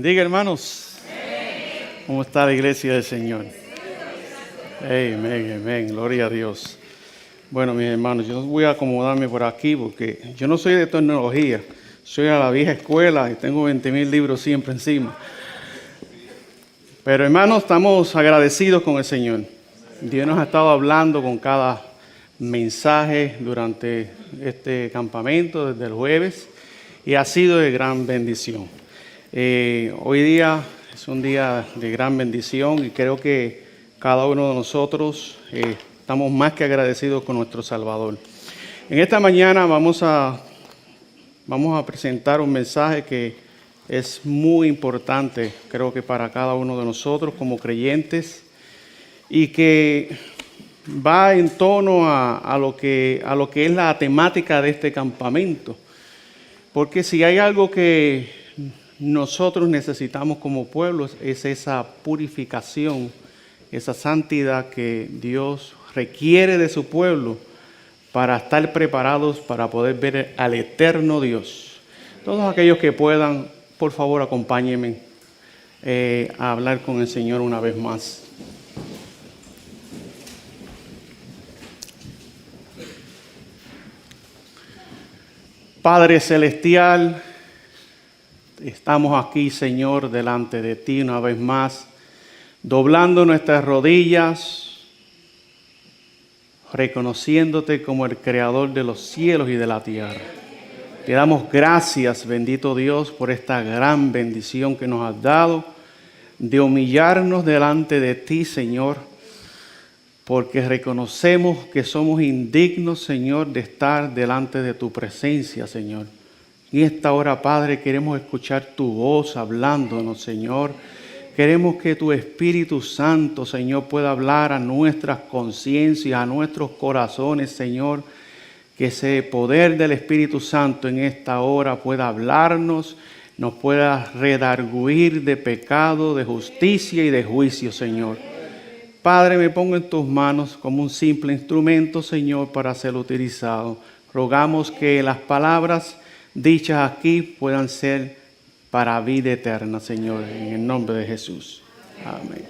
bendiga, hermanos. ¿Cómo está la iglesia del Señor? Amén, amén. Gloria a Dios. Bueno, mis hermanos, yo voy a acomodarme por aquí porque yo no soy de tecnología. Soy a la vieja escuela y tengo 20,000 libros siempre encima. Pero, hermanos, estamos agradecidos con el Señor. Dios nos ha estado hablando con cada mensaje durante este campamento desde el jueves y ha sido de gran bendición. Hoy día es un día de gran bendición y creo que cada uno de nosotros estamos más que agradecidos con nuestro Salvador. En esta mañana vamos a presentar un mensaje que es muy importante, creo que para cada uno de nosotros como creyentes, y que va en torno a lo que es la temática de este campamento. Porque si hay algo que nosotros necesitamos como pueblo es esa purificación, esa santidad que Dios requiere de su pueblo para estar preparados para poder ver al eterno Dios. Todos aquellos que puedan, por favor, acompáñenme a hablar con el Señor una vez más. Padre Celestial, estamos aquí, Señor, delante de ti una vez más, doblando nuestras rodillas, reconociéndote como el Creador de los cielos y de la tierra. Te damos gracias, bendito Dios, por esta gran bendición que nos has dado, de humillarnos delante de ti, Señor, porque reconocemos que somos indignos, Señor, de estar delante de tu presencia, Señor. En esta hora, Padre, queremos escuchar tu voz hablándonos, Señor. Queremos que tu Espíritu Santo, Señor, pueda hablar a nuestras conciencias, a nuestros corazones, Señor. Que ese poder del Espíritu Santo en esta hora pueda hablarnos, nos pueda redarguir de pecado, de justicia y de juicio, Señor. Padre, me pongo en tus manos como un simple instrumento, Señor, para ser utilizado. Rogamos que las palabras dichas aquí puedan ser para vida eterna, Señor, en el nombre de Jesús. Amén.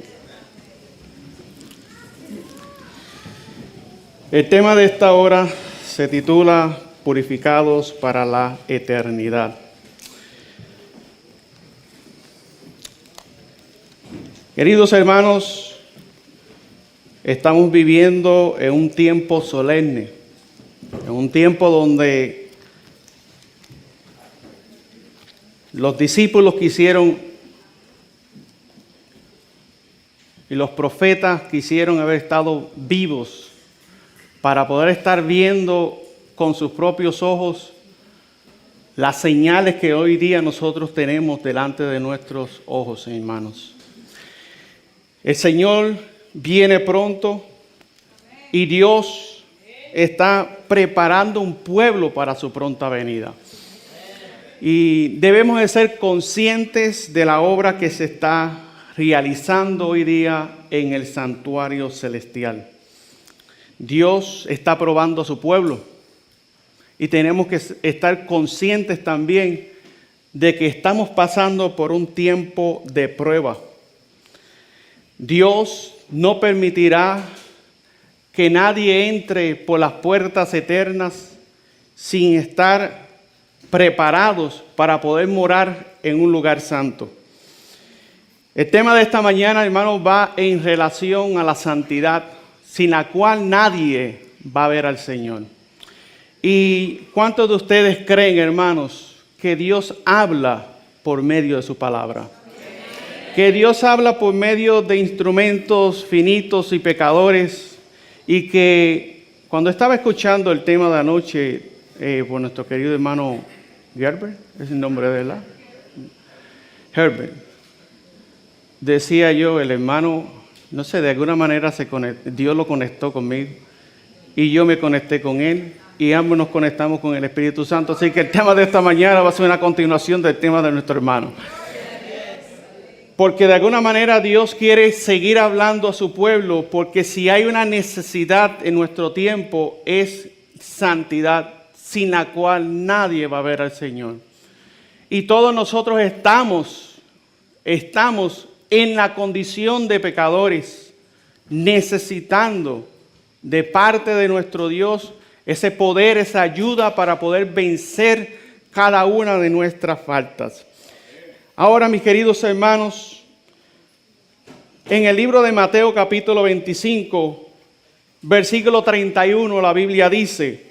El tema de esta hora se titula Purificados para la eternidad. Queridos hermanos, estamos viviendo en un tiempo solemne, en un tiempo donde los discípulos quisieron y los profetas quisieron haber estado vivos para poder estar viendo con sus propios ojos las señales que hoy día nosotros tenemos delante de nuestros ojos, hermanos. El Señor viene pronto y Dios está preparando un pueblo para su pronta venida. Y debemos de ser conscientes de la obra que se está realizando hoy día en el santuario celestial. Dios está probando a su pueblo y tenemos que estar conscientes también de que estamos pasando por un tiempo de prueba. Dios no permitirá que nadie entre por las puertas eternas sin estar preparados para poder morar en un lugar santo. El tema de esta mañana, hermanos, va en relación a la santidad, sin la cual nadie va a ver al Señor. ¿Y cuántos de ustedes creen, hermanos, que Dios habla por medio de su palabra? Que Dios habla por medio de instrumentos finitos y pecadores, y que cuando estaba escuchando el tema de anoche por nuestro querido hermano Herbert, es el nombre de él, Herbert, decía yo, el hermano, no sé, de alguna manera Dios lo conectó conmigo y yo me conecté con él y ambos nos conectamos con el Espíritu Santo. Así que el tema de esta mañana va a ser una continuación del tema de nuestro hermano. Porque de alguna manera Dios quiere seguir hablando a su pueblo, porque si hay una necesidad en nuestro tiempo es santidad, sin la cual nadie va a ver al Señor. Y todos nosotros estamos estamos en la condición de pecadores, necesitando de parte de nuestro Dios ese poder, esa ayuda para poder vencer cada una de nuestras faltas. Ahora, mis queridos hermanos, en el libro de Mateo capítulo 25, versículo 31, la Biblia dice: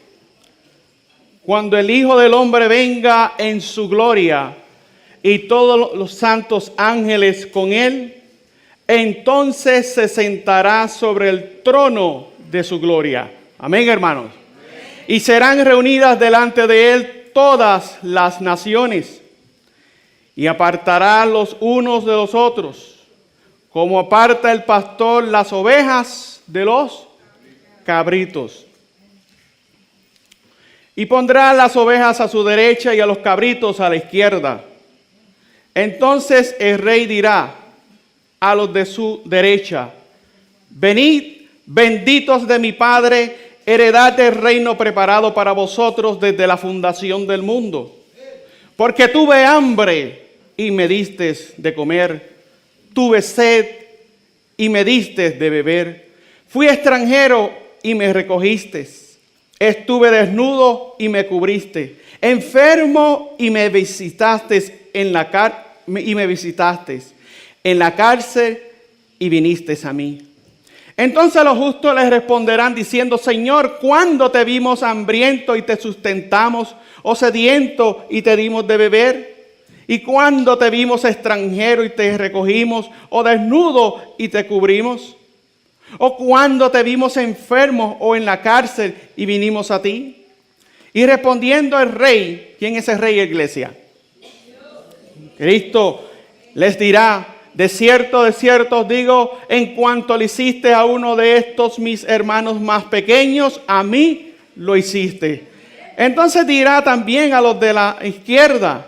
cuando el Hijo del Hombre venga en su gloria y todos los santos ángeles con él, entonces se sentará sobre el trono de su gloria. Amén, hermanos. Y serán reunidas delante de él todas las naciones, y apartará los unos de los otros, como aparta el pastor las ovejas de los cabritos. Y pondrá las ovejas a su derecha y a los cabritos a la izquierda. Entonces el rey dirá a los de su derecha: venid, benditos de mi Padre, heredad del reino preparado para vosotros desde la fundación del mundo. Porque tuve hambre y me distes de comer, tuve sed y me distes de beber, fui extranjero y me recogisteis, estuve desnudo y me cubriste, enfermo y me visitasteis en la cárcel y vinisteis a mí. Entonces los justos les responderán diciendo: Señor, ¿cuándo te vimos hambriento y te sustentamos, o sediento y te dimos de beber? ¿Y cuándo te vimos extranjero y te recogimos, o desnudo y te cubrimos? ¿O cuándo te vimos enfermo o en la cárcel y vinimos a ti? Y respondiendo el rey, ¿quién es el rey, iglesia? Cristo les dirá: de cierto os digo, en cuanto le hiciste a uno de estos mis hermanos más pequeños, a mí lo hiciste. Entonces dirá también a los de la izquierda: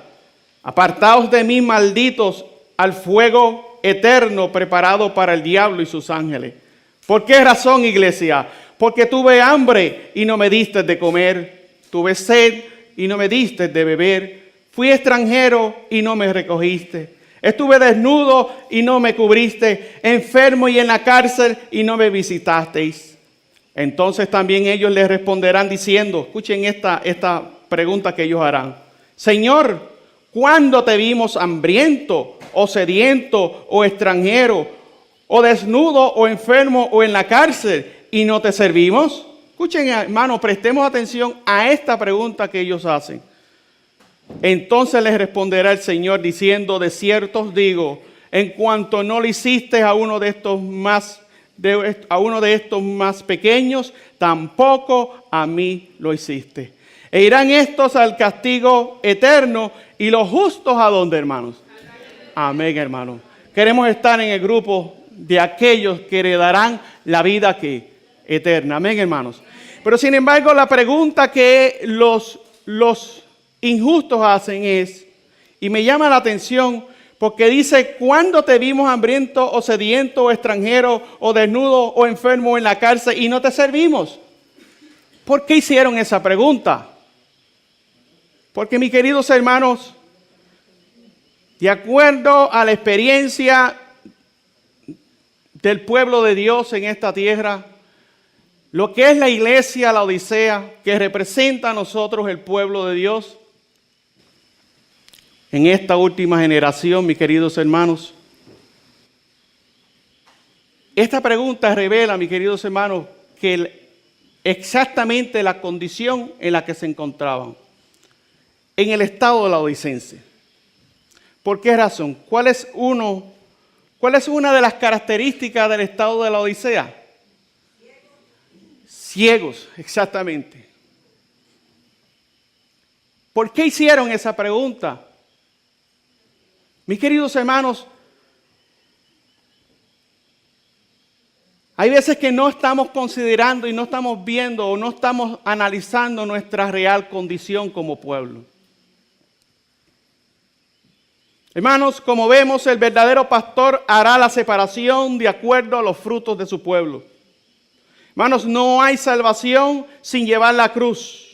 apartaos de mí, malditos, al fuego eterno preparado para el diablo y sus ángeles. ¿Por qué razón, iglesia? Porque tuve hambre y no me diste de comer, tuve sed y no me diste de beber, fui extranjero y no me recogiste. Estuve desnudo y no me cubriste, enfermo y en la cárcel y no me visitasteis. Entonces también ellos les responderán diciendo, escuchen esta pregunta que ellos harán: Señor, ¿cuándo te vimos hambriento o sediento o extranjero o desnudo o enfermo o en la cárcel y no te servimos? Escuchen, hermanos, prestemos atención a esta pregunta que ellos hacen. Entonces les responderá el Señor diciendo: de cierto os digo, en cuanto no le hiciste a uno de estos más pequeños, tampoco a mí lo hiciste. E irán estos al castigo eterno, y los justos ¿a dónde, hermanos? Amén, hermanos. Queremos estar en el grupo de aquellos que heredarán la vida eterna. Amén, hermanos. Pero sin embargo, la pregunta que los injustos hacen es, y me llama la atención, porque dice: ¿cuándo te vimos hambriento o sediento o extranjero o desnudo o enfermo en la cárcel y no te servimos? ¿Por qué hicieron esa pregunta? Porque, mis queridos hermanos, de acuerdo a la experiencia del pueblo de Dios en esta tierra, lo que es la iglesia, la Odisea, que representa a nosotros el pueblo de Dios, en esta última generación, mis queridos hermanos, esta pregunta revela, mis queridos hermanos, que exactamente la condición en la que se encontraban, en el estado de la odicense. ¿Por qué razón? ¿Cuál es una de las características del estado de la Odisea? Ciegos, exactamente. ¿Por qué hicieron esa pregunta? Mis queridos hermanos, hay veces que no estamos considerando y no estamos viendo o no estamos analizando nuestra real condición como pueblo. Hermanos, como vemos, el verdadero pastor hará la separación de acuerdo a los frutos de su pueblo. Hermanos, no hay salvación sin llevar la cruz.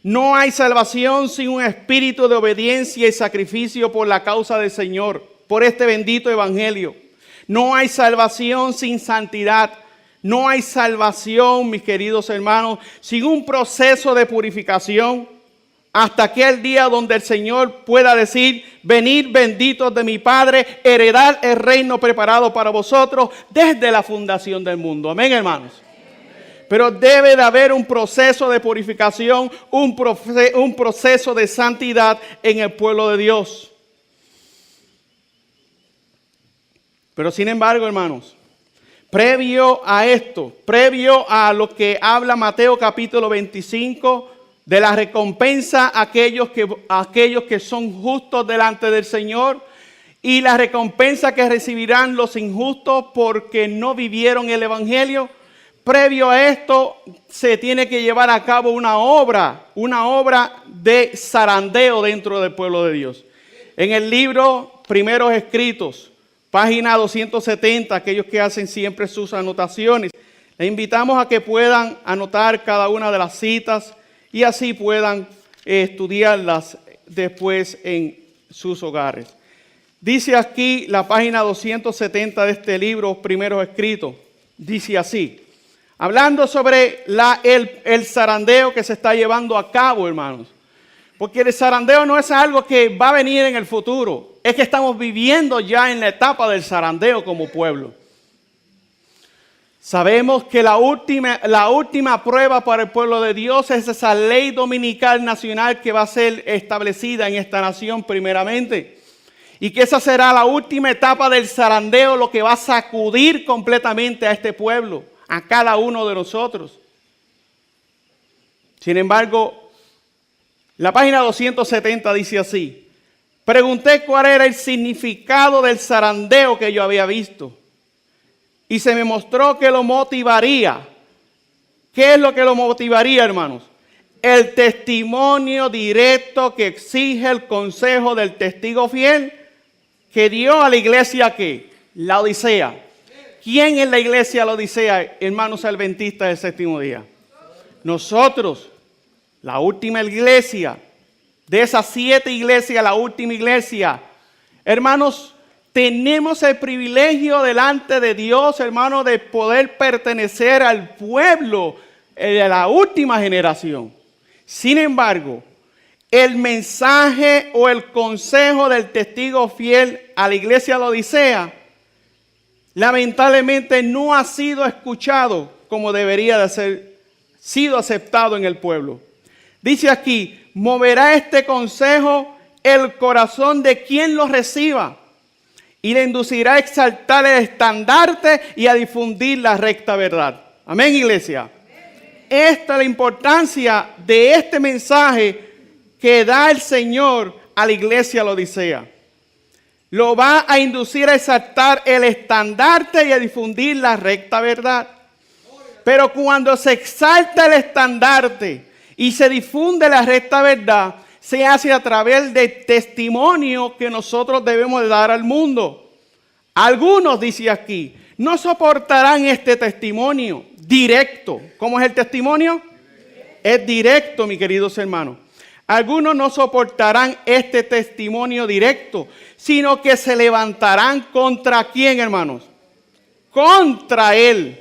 No hay salvación sin un espíritu de obediencia y sacrificio por la causa del Señor. por este bendito evangelio. No hay salvación sin santidad. No hay salvación, mis queridos hermanos, sin un proceso de purificación. Hasta aquel día donde el Señor pueda decir: venid benditos de mi Padre, heredad el reino preparado para vosotros desde la fundación del mundo. Amén, hermanos. Pero debe de haber un proceso de purificación, un proceso de santidad en el pueblo de Dios. Pero sin embargo, hermanos, previo a esto, previo a lo que habla Mateo capítulo 25, de la recompensa a aquellos que son justos delante del Señor, y la recompensa que recibirán los injustos porque no vivieron el evangelio. Previo a esto se tiene que llevar a cabo una obra de zarandeo dentro del pueblo de Dios. En el libro Primeros Escritos, página 270, aquellos que hacen siempre sus anotaciones, les invitamos a que puedan anotar cada una de las citas y así puedan estudiarlas después en sus hogares. Dice aquí la página 270 de este libro, Primeros Escritos, dice así, hablando sobre el zarandeo que se está llevando a cabo, hermanos. Porque el zarandeo no es algo que va a venir en el futuro, es que estamos viviendo ya en la etapa del zarandeo como pueblo. Sabemos que la última prueba para el pueblo de Dios es esa ley dominical nacional que va a ser establecida en esta nación primeramente. Y que esa será la última etapa del zarandeo, lo que va a sacudir completamente a este pueblo, a cada uno de nosotros. Sin embargo, la página 270 dice así: pregunté cuál era el significado del zarandeo que yo había visto. Y se me mostró que lo motivaría. ¿Qué es lo que lo motivaría, hermanos? El testimonio directo que exige el consejo del testigo fiel que dio a la iglesia, ¿qué? La Odisea. ¿Quién es la iglesia la Odisea, hermanos adventistas del séptimo día? Nosotros, la última iglesia. De esas 7 iglesias, la última iglesia. Hermanos, tenemos el privilegio delante de Dios, hermano, de poder pertenecer al pueblo de la última generación. Sin embargo, el mensaje o el consejo del testigo fiel a la iglesia de Odisea, lamentablemente no ha sido escuchado como debería de ser sido aceptado en el pueblo. Dice aquí: moverá este consejo el corazón de quien lo reciba, y le inducirá a exaltar el estandarte y a difundir la recta verdad. Amén, iglesia. Esta es la importancia de este mensaje que da el Señor a la iglesia de la Odisea. Lo va a inducir a exaltar el estandarte y a difundir la recta verdad. Pero cuando se exalta el estandarte y se difunde la recta verdad, se hace a través del testimonio que nosotros debemos de dar al mundo. Algunos, dice aquí, no soportarán este testimonio directo. ¿Cómo es el testimonio? Es directo, mis queridos hermanos. Algunos no soportarán este testimonio directo, sino que se levantarán contra ¿quién, hermanos? Contra él.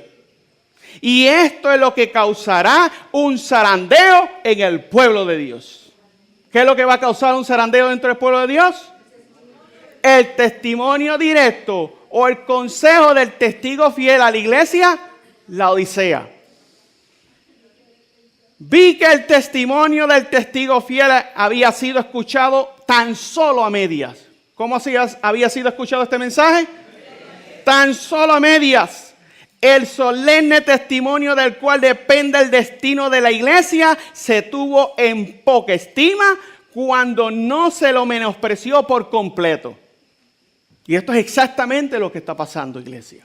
Y esto es lo que causará un zarandeo en el pueblo de Dios. ¿Qué es lo que va a causar un zarandeo dentro del pueblo de Dios? El testimonio directo o el consejo del testigo fiel a la iglesia, la Odisea. Vi que el testimonio del testigo fiel había sido escuchado tan solo a medias. ¿Cómo había sido escuchado este mensaje? Tan solo a medias. El solemne testimonio del cual depende el destino de la iglesia se tuvo en poca estima cuando no se lo menospreció por completo. Y esto es exactamente lo que está pasando, iglesia.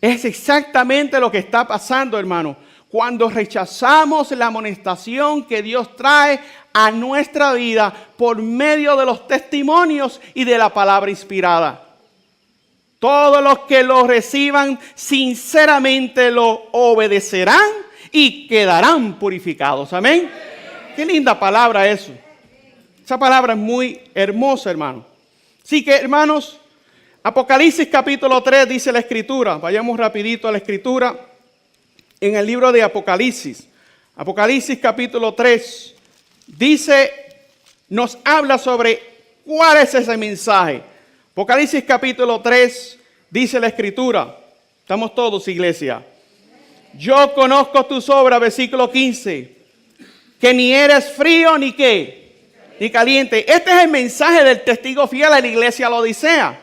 Es exactamente lo que está pasando, hermano. Cuando rechazamos la amonestación que Dios trae a nuestra vida por medio de los testimonios y de la palabra inspirada. Todos los que lo reciban sinceramente lo obedecerán y quedarán purificados. Amén. Qué linda palabra eso. Esa palabra es muy hermosa, hermano. Así que, hermanos, Apocalipsis capítulo 3 dice la Escritura. Vayamos rapidito a la Escritura. En el libro de Apocalipsis. Apocalipsis capítulo 3 dice, nos habla sobre cuál es ese mensaje. Apocalipsis capítulo 3 dice la Escritura. Estamos todos, iglesia. Yo conozco tus obras, versículo 15, que ni eres frío ni qué, ni caliente. Este es el mensaje del testigo fiel a la iglesia Laodicea.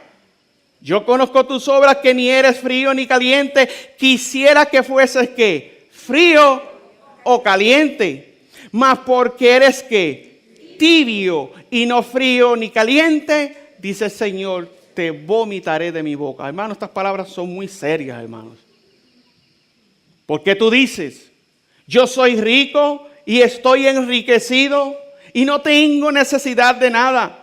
Yo conozco tus obras, que ni eres frío ni caliente. Quisiera que fueses qué, frío o caliente. Mas porque eres qué, tibio y no frío ni caliente, dice el Señor, te vomitaré de mi boca. Hermanos, estas palabras son muy serias, hermanos. Porque tú dices, yo soy rico y estoy enriquecido y no tengo necesidad de nada.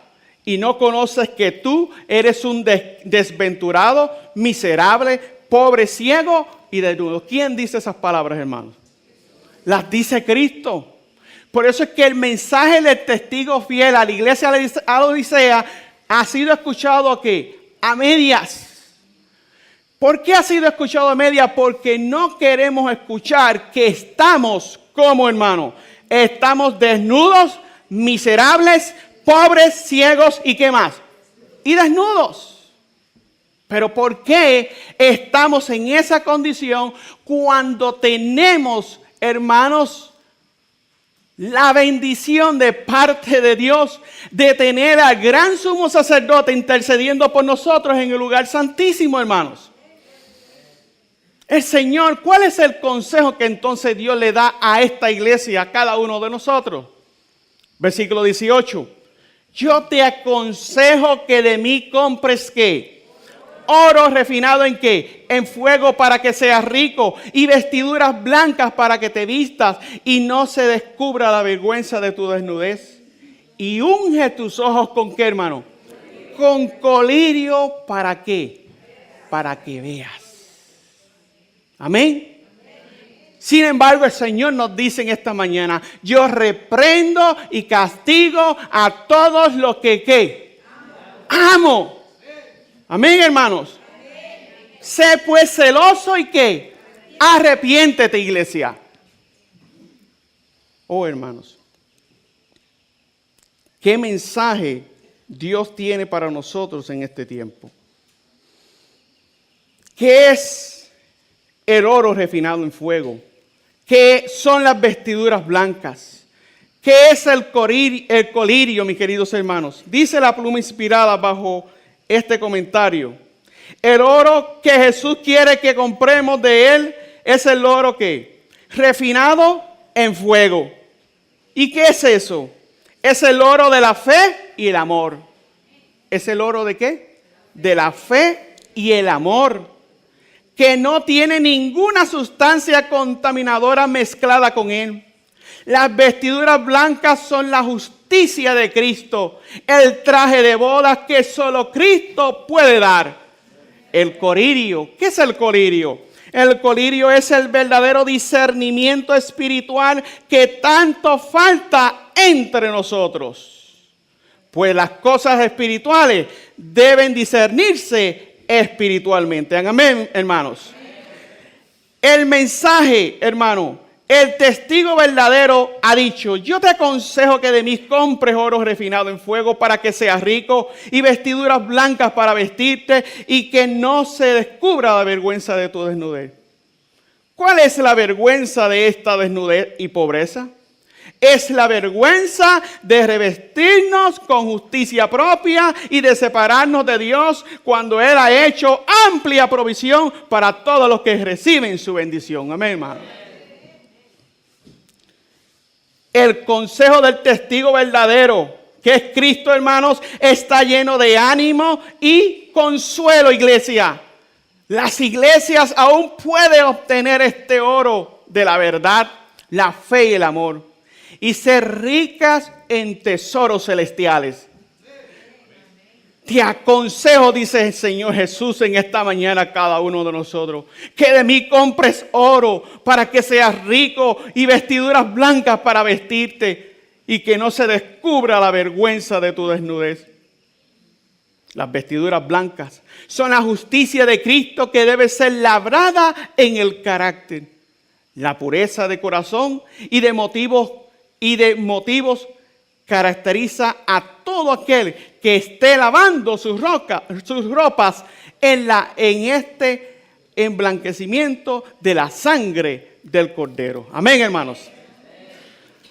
Y no conoces que tú eres un desventurado, miserable, pobre, ciego y desnudo. ¿Quién dice esas palabras, hermanos? Las dice Cristo. Por eso es que el mensaje del testigo fiel a la iglesia Laodicea ha sido escuchado aquí, a medias. ¿Por qué ha sido escuchado a medias? Porque no queremos escuchar que estamos como hermanos. Estamos desnudos, miserables, pobres, ciegos y ¿qué más? Y desnudos. Pero ¿por qué estamos en esa condición cuando tenemos, hermanos, la bendición de parte de Dios de tener al gran sumo sacerdote intercediendo por nosotros en el lugar santísimo, hermanos? El Señor, ¿cuál es el consejo que entonces Dios le da a esta iglesia, a cada uno de nosotros? Versículo 18. Yo te aconsejo que de mí compres ¿qué? Oro refinado ¿en qué? En fuego para que seas rico y vestiduras blancas para que te vistas y no se descubra la vergüenza de tu desnudez. Y unge tus ojos ¿con qué, hermano? Con colirio ¿para qué? Para que veas. Amén. Sin embargo, el Señor nos dice en esta mañana, yo reprendo y castigo a todos los que ¿qué? Amo. Amén, hermanos. Sé pues celoso y ¿qué? Arrepiéntete, iglesia. Oh, hermanos. ¿Qué mensaje Dios tiene para nosotros en este tiempo? ¿Qué es el oro refinado en fuego? ¿Qué son las vestiduras blancas? ¿Qué es el colirio, mis queridos hermanos? Dice la pluma inspirada bajo este comentario. El oro que Jesús quiere que compremos de Él es el oro que refinado en fuego. ¿Y qué es eso? Es el oro de la fe y el amor. ¿Es el oro de qué? De la fe y el amor, que no tiene ninguna sustancia contaminadora mezclada con él. Las vestiduras blancas son la justicia de Cristo, el traje de bodas que solo Cristo puede dar. El colirio, ¿qué es el colirio? El colirio es el verdadero discernimiento espiritual que tanto falta entre nosotros. Pues las cosas espirituales deben discernirse espiritualmente. Amén, hermanos. El mensaje, hermano, el testigo verdadero ha dicho, yo te aconsejo que de mí compres oro refinado en fuego para que seas rico y vestiduras blancas para vestirte y que no se descubra la vergüenza de tu desnudez. ¿Cuál es la vergüenza de esta desnudez y pobreza? Es la vergüenza de revestirnos con justicia propia y de separarnos de Dios cuando Él ha hecho amplia provisión para todos los que reciben su bendición. Amén, hermano. El consejo del testigo verdadero, que es Cristo, hermanos, está lleno de ánimo y consuelo, iglesia. Las iglesias aún pueden obtener este oro de la verdad, la fe y el amor, y ser ricas en tesoros celestiales. Te aconsejo, dice el Señor Jesús en esta mañana a cada uno de nosotros, que de mí compres oro para que seas rico y vestiduras blancas para vestirte y que no se descubra la vergüenza de tu desnudez. Las vestiduras blancas son la justicia de Cristo que debe ser labrada en el carácter. La pureza de corazón y de motivos caracteriza a todo aquel que esté lavando sus ropas en este emblanquecimiento de la sangre del Cordero. Amén, hermanos.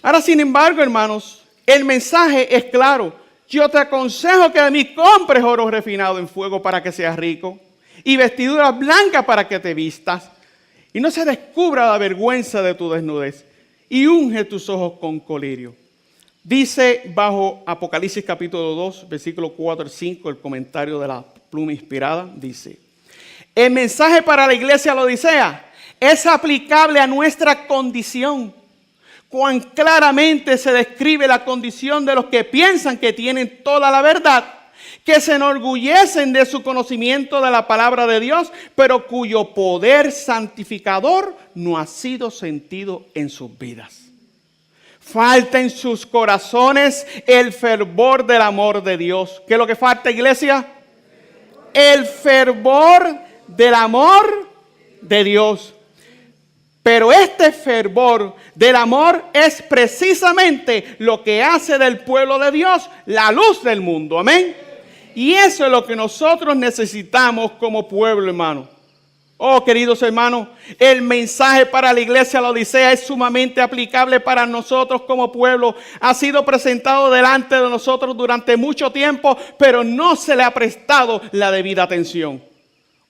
Ahora, sin embargo, hermanos, el mensaje es claro. Yo te aconsejo que de mí compres oro refinado en fuego para que seas rico y vestiduras blancas para que te vistas y no se descubra la vergüenza de tu desnudez y unge tus ojos con colirio. Dice bajo Apocalipsis capítulo 2, versículo 4 al 5, el comentario de la pluma inspirada, dice: el mensaje para la iglesia de la Odisea es aplicable a nuestra condición. Cuán claramente se describe la condición de los que piensan que tienen toda la verdad, que se enorgullecen de su conocimiento de la palabra de Dios, pero cuyo poder santificador no ha sido sentido en sus vidas. Falta en sus corazones el fervor del amor de Dios. ¿Qué es lo que falta, iglesia? El fervor del amor de Dios. Pero este fervor del amor es precisamente lo que hace del pueblo de Dios la luz del mundo. Amén. Y eso es lo que nosotros necesitamos como pueblo, hermano. Oh, queridos hermanos, el mensaje para la iglesia de la Odisea es sumamente aplicable para nosotros como pueblo. Ha sido presentado delante de nosotros durante mucho tiempo, pero no se le ha prestado la debida atención.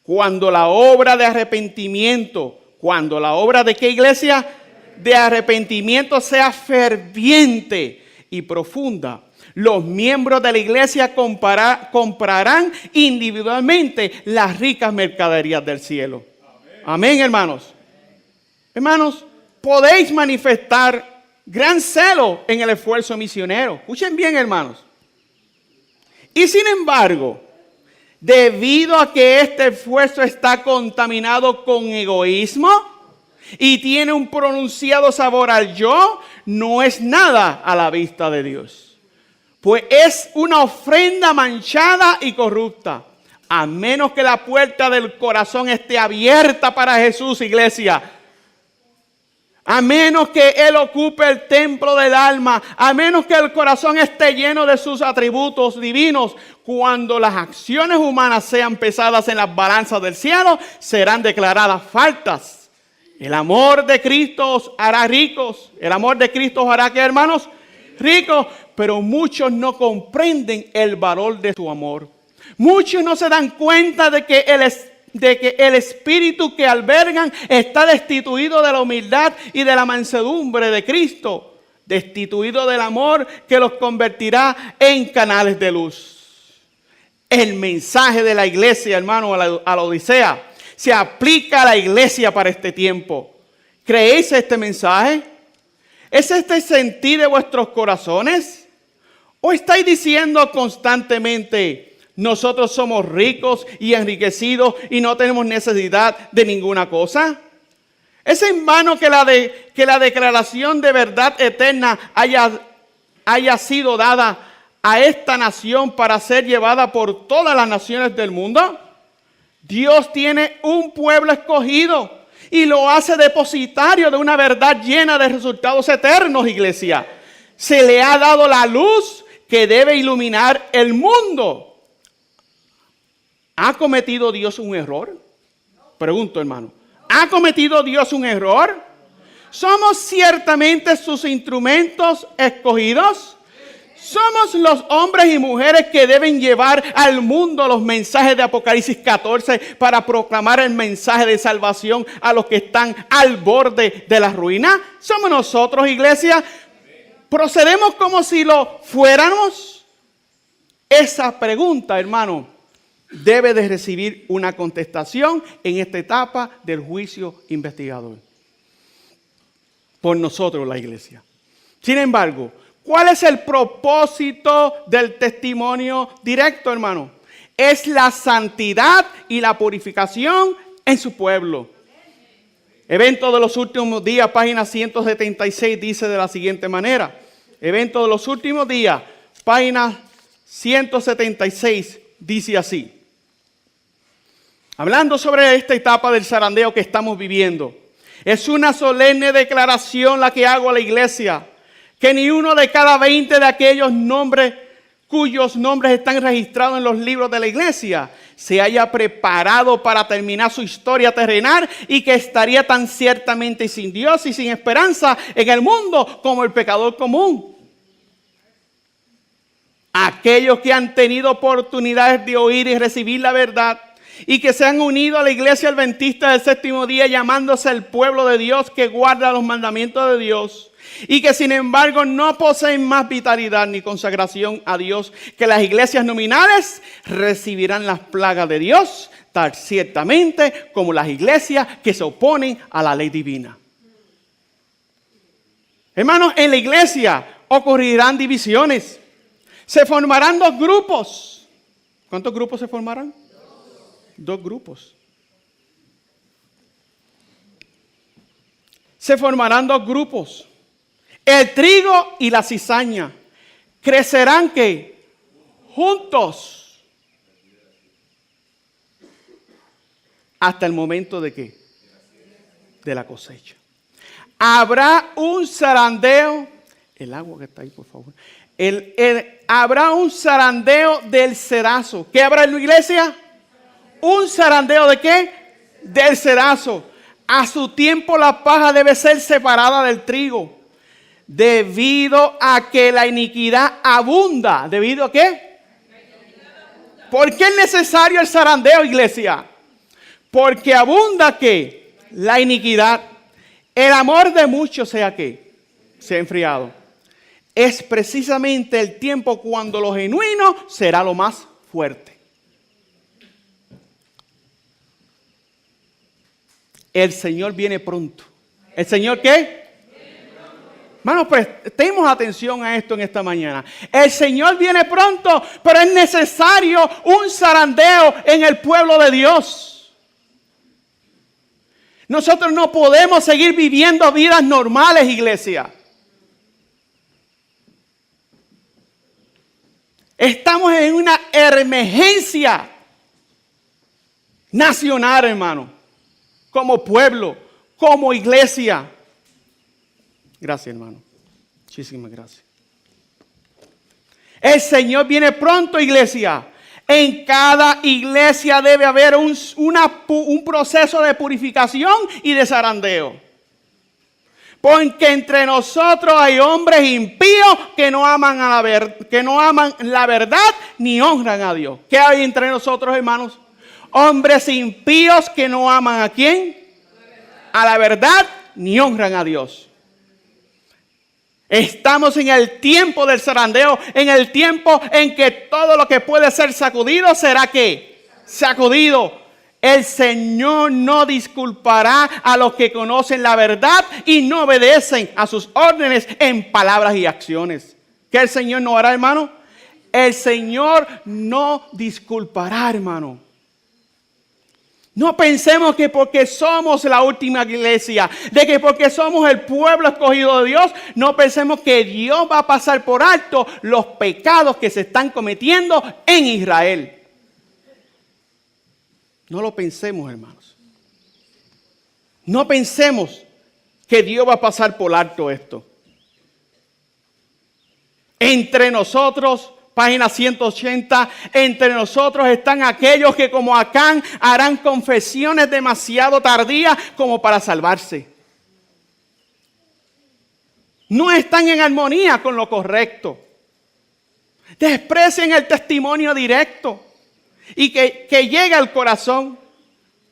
Cuando la obra de arrepentimiento, ¿de qué, iglesia? De arrepentimiento sea ferviente y profunda, los miembros de la iglesia comprarán individualmente las ricas mercaderías del cielo. Amén, hermanos. Hermanos, podéis manifestar gran celo en el esfuerzo misionero. Escuchen bien, hermanos. Y sin embargo, debido a que este esfuerzo está contaminado con egoísmo y tiene un pronunciado sabor al yo, no es nada a la vista de Dios. Pues es una ofrenda manchada y corrupta. A menos que la puerta del corazón esté abierta para Jesús, iglesia. A menos que Él ocupe el templo del alma. A menos que el corazón esté lleno de sus atributos divinos. Cuando las acciones humanas sean pesadas en las balanzas del cielo, serán declaradas faltas. El amor de Cristo os hará ricos. El amor de Cristo os hará, ¿qué, hermanos? Ricos. Pero muchos no comprenden el valor de su amor. Muchos no se dan cuenta de que el espíritu que albergan está destituido de la humildad y de la mansedumbre de Cristo. Destituido del amor que los convertirá en canales de luz. El mensaje de la iglesia, hermano, a la Odisea, se aplica a la iglesia para este tiempo. ¿Creéis este mensaje? ¿Es este el sentir de vuestros corazones? ¿O estáis diciendo constantemente, nosotros somos ricos y enriquecidos y no tenemos necesidad de ninguna cosa? ¿Es en vano que la declaración de verdad eterna haya sido dada a esta nación para ser llevada por todas las naciones del mundo? Dios tiene un pueblo escogido y lo hace depositario de una verdad llena de resultados eternos, iglesia. Se le ha dado la luz que debe iluminar el mundo. ¿Ha cometido Dios un error? Pregunto, hermano. ¿Ha cometido Dios un error? ¿Somos ciertamente sus instrumentos escogidos? ¿Somos los hombres y mujeres que deben llevar al mundo los mensajes de Apocalipsis 14 para proclamar el mensaje de salvación a los que están al borde de la ruina? ¿Somos nosotros, iglesia? ¿Procedemos como si lo fuéramos? Esa pregunta, hermano, debe de recibir una contestación en esta etapa del juicio investigador. Por nosotros, la iglesia. Sin embargo, ¿cuál es el propósito del testimonio directo, hermano? Es la santidad y la purificación en su pueblo. Evento de los últimos días, página 176, dice de la siguiente manera. Evento de los últimos días, página 176. dice así. Hablando sobre esta etapa del zarandeo que estamos viviendo. Es una solemne declaración la que hago a la iglesia, que ni uno de cada 20 de aquellos nombres cuyos nombres están registrados en los libros de la iglesia se haya preparado para terminar su historia terrenal y que estaría tan ciertamente sin Dios y sin esperanza en el mundo como el pecador común. Aquellos que han tenido oportunidades de oír y recibir la verdad y que se han unido a la iglesia adventista del séptimo día llamándose el pueblo de Dios que guarda los mandamientos de Dios y que sin embargo no poseen más vitalidad ni consagración a Dios que las iglesias nominales, recibirán las plagas de Dios tan ciertamente como las iglesias que se oponen a la ley divina. Hermanos, en la iglesia ocurrirán divisiones. Se formarán dos grupos. ¿Cuántos grupos se formarán? Dos grupos. Se formarán dos grupos. El trigo y la cizaña crecerán ¿qué? Juntos. Hasta el momento de ¿qué? De la cosecha. Habrá un zarandeo. El agua que está ahí, por favor. Habrá un zarandeo del cerazo. ¿Qué habrá en la iglesia? ¿Un zarandeo de qué? Del cerazo. A su tiempo la paja debe ser separada del trigo. Debido a que la iniquidad abunda. ¿Debido a qué? ¿Por qué es necesario el zarandeo, iglesia? Porque abunda ¿qué? La iniquidad. El amor de muchos sea ¿qué? Se ha enfriado. Es precisamente el tiempo cuando lo genuino será lo más fuerte. El Señor viene pronto. ¿El Señor qué? Hermanos, prestemos atención a esto en esta mañana. El Señor viene pronto, pero es necesario un zarandeo en el pueblo de Dios. Nosotros no podemos seguir viviendo vidas normales, iglesia. Estamos en una emergencia nacional, hermano. Como pueblo, como iglesia. Gracias, hermano. Muchísimas gracias. El Señor viene pronto, iglesia. En cada iglesia debe haber un proceso de purificación y de zarandeo. Porque entre nosotros hay hombres impíos que no aman la verdad ni honran a Dios. ¿Qué hay entre nosotros, hermanos? Hombres impíos que no aman ¿a quién? A la verdad ni honran a Dios. Estamos en el tiempo del zarandeo, en el tiempo en que todo lo que puede ser sacudido será ¿qué? Sacudido. El Señor no disculpará a los que conocen la verdad y no obedecen a sus órdenes en palabras y acciones. ¿Qué el Señor no hará, hermano? El Señor no disculpará, hermano. No pensemos que porque somos la última iglesia, de que porque somos el pueblo escogido de Dios, no pensemos que Dios va a pasar por alto los pecados que se están cometiendo en Israel. No lo pensemos, hermanos. No pensemos que Dios va a pasar por alto esto. Entre nosotros, página 180, entre nosotros están aquellos que como Acán harán confesiones demasiado tardías como para salvarse. No están en armonía con lo correcto. Desprecian el testimonio directo y que llega al corazón.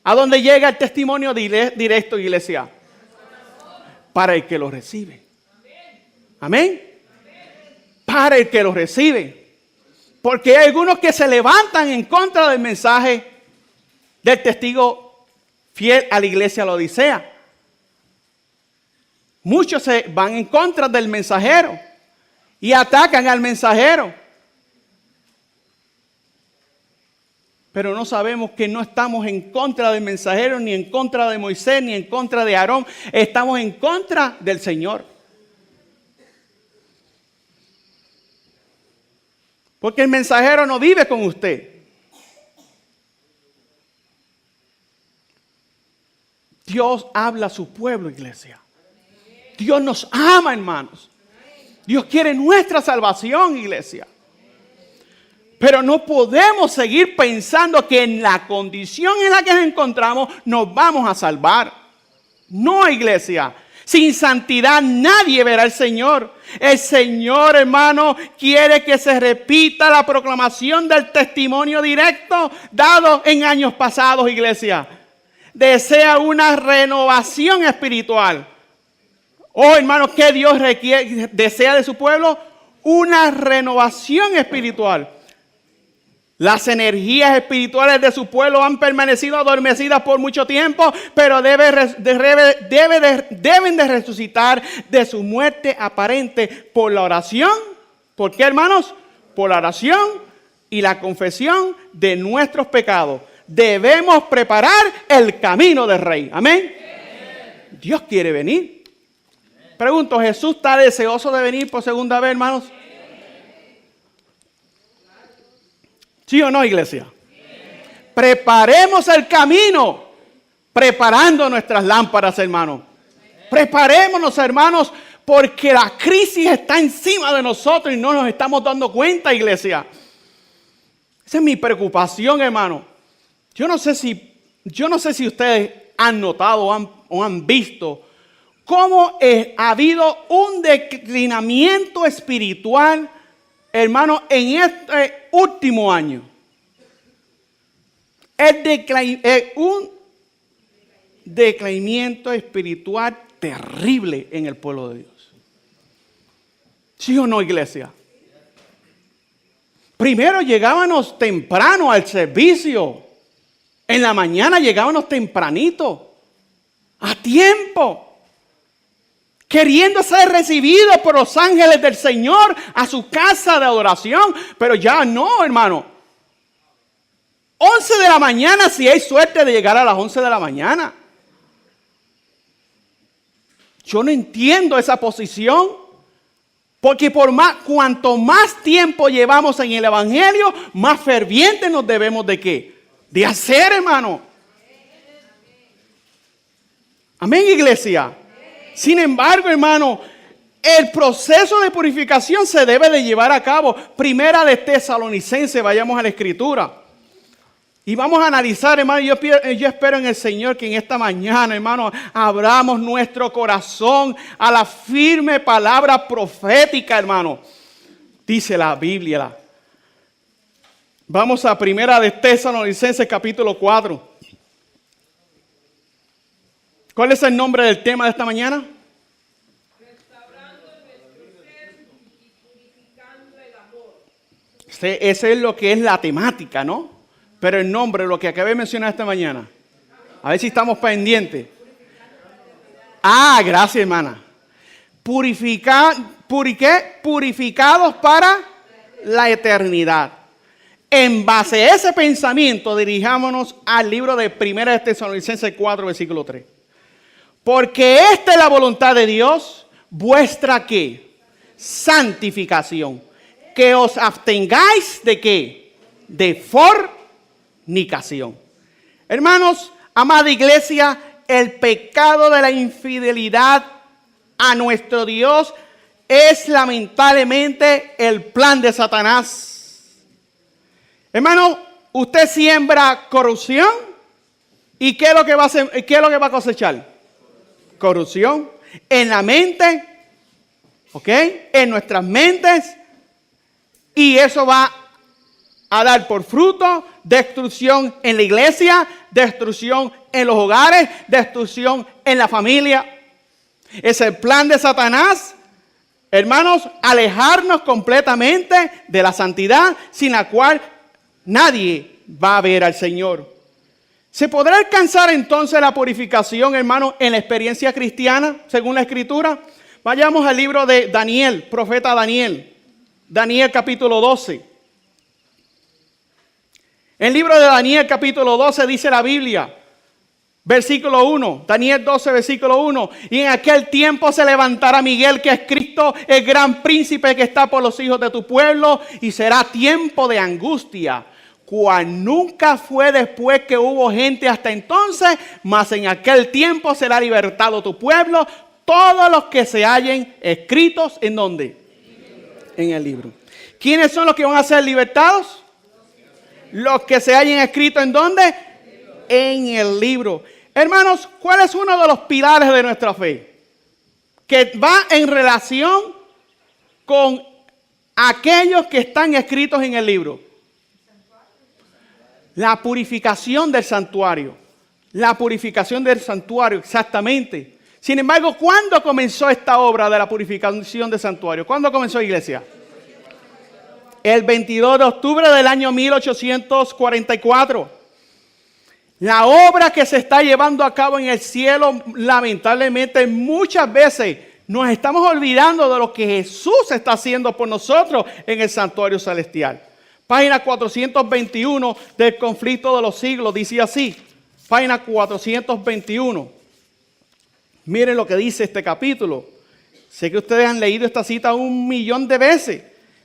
¿A dónde llega el testimonio directo, iglesia? Para el que lo recibe. Amén. Para el que lo recibe. Porque hay algunos que se levantan en contra del mensaje del testigo fiel a la iglesia de la Odisea. Muchos se van en contra del mensajero y atacan al mensajero. Pero no sabemos que no estamos en contra del mensajero, ni en contra de Moisés, ni en contra de Aarón. Estamos en contra del Señor. Porque el mensajero no vive con usted. Dios habla a su pueblo, iglesia. Dios nos ama, hermanos. Dios quiere nuestra salvación, iglesia. Pero no podemos seguir pensando que en la condición en la que nos encontramos nos vamos a salvar. No, iglesia. Sin santidad nadie verá al Señor. El Señor, hermano, quiere que se repita la proclamación del testimonio directo dado en años pasados, iglesia. Desea una renovación espiritual. Oh, hermano, ¿qué Dios desea de su pueblo? Una renovación espiritual. Las energías espirituales de su pueblo han permanecido adormecidas por mucho tiempo, pero deben de resucitar de su muerte aparente por la oración. ¿Por qué, hermanos? Por la oración y la confesión de nuestros pecados. Debemos preparar el camino del Rey. Amén. Dios quiere venir. Pregunto, ¿Jesús está deseoso de venir por segunda vez, hermanos? ¿Sí o no, iglesia? Preparemos el camino, preparando nuestras lámparas, hermanos. Preparémonos, hermanos, porque la crisis está encima de nosotros y no nos estamos dando cuenta, iglesia. Esa es mi preocupación, hermano. Yo no sé si ustedes han notado o han visto cómo ha habido un declinamiento espiritual, hermano, en este último año. Un decaimiento espiritual terrible en el pueblo de Dios. ¿Sí o no, iglesia? Primero llegábamos temprano al servicio. En la mañana llegábamos tempranito, a tiempo. Queriendo ser recibido por los ángeles del Señor a su casa de adoración. Pero ya no, hermano. 11 de la mañana, si hay suerte de llegar a las 11 de la mañana. Yo no entiendo esa posición. Porque cuanto más tiempo llevamos en el Evangelio, más fervientes nos debemos de ¿qué? De hacer, hermano. Amén, iglesia. Sin embargo, hermano, el proceso de purificación se debe de llevar a cabo. Primera de Tesalonicenses, vayamos a la Escritura. Y vamos a analizar, hermano, yo espero en el Señor que en esta mañana, hermano, abramos nuestro corazón a la firme palabra profética, hermano. Dice la Biblia. Vamos a Primera de Tesalonicenses, capítulo 4. ¿Cuál es el nombre del tema de esta mañana? Restaurando nuestro ser y purificando el amor. Ese es lo que es la temática, ¿no? Pero el nombre, lo que acabé de mencionar esta mañana. A ver si estamos pendientes. Ah, gracias, hermana. Purificados para la eternidad. En base a ese pensamiento, dirijámonos al libro de Primera de Tesalonicenses 4, versículo 3. Porque esta es la voluntad de Dios, vuestra ¿qué? Santificación. Que os abstengáis de ¿qué? De fornicación. Hermanos, amada iglesia, el pecado de la infidelidad a nuestro Dios es lamentablemente el plan de Satanás. Hermano, usted siembra corrupción y ¿qué es lo que va a cosechar? Corrupción en la mente, ¿ok? En nuestras mentes, y eso va a dar por fruto destrucción en la iglesia, destrucción en los hogares, destrucción en la familia. Es el plan de Satanás, hermanos, alejarnos completamente de la santidad, sin la cual nadie va a ver al Señor. ¿Se podrá alcanzar entonces la purificación, hermano, en la experiencia cristiana, según la Escritura? Vayamos al libro de Daniel, profeta Daniel. Daniel capítulo 12. En el libro de Daniel capítulo 12 dice la Biblia, versículo 1, Daniel 12, versículo 1. Y en aquel tiempo se levantará Miguel, que es Cristo, el gran príncipe que está por los hijos de tu pueblo, y será tiempo de angustia. cual nunca fue después que hubo gente hasta entonces, mas en aquel tiempo será libertado tu pueblo, todos los que se hallen escritos, ¿en dónde? En el libro. ¿Quiénes son los que van a ser libertados? Los que se hallen escritos, ¿en dónde? En el libro. Hermanos, ¿cuál es uno de los pilares de nuestra fe? Que va en relación con aquellos que están escritos en el libro. La purificación del santuario. La purificación del santuario, exactamente. Sin embargo, ¿cuándo comenzó esta obra de la purificación del santuario? ¿Cuándo comenzó, iglesia? El 22 de octubre del año 1844. La obra que se está llevando a cabo en el cielo, lamentablemente, muchas veces nos estamos olvidando de lo que Jesús está haciendo por nosotros en el santuario celestial. Página 421 del Conflicto de los Siglos dice así. Página 421. Miren lo que dice este capítulo. Sé que ustedes han leído esta cita 1,000,000 de veces,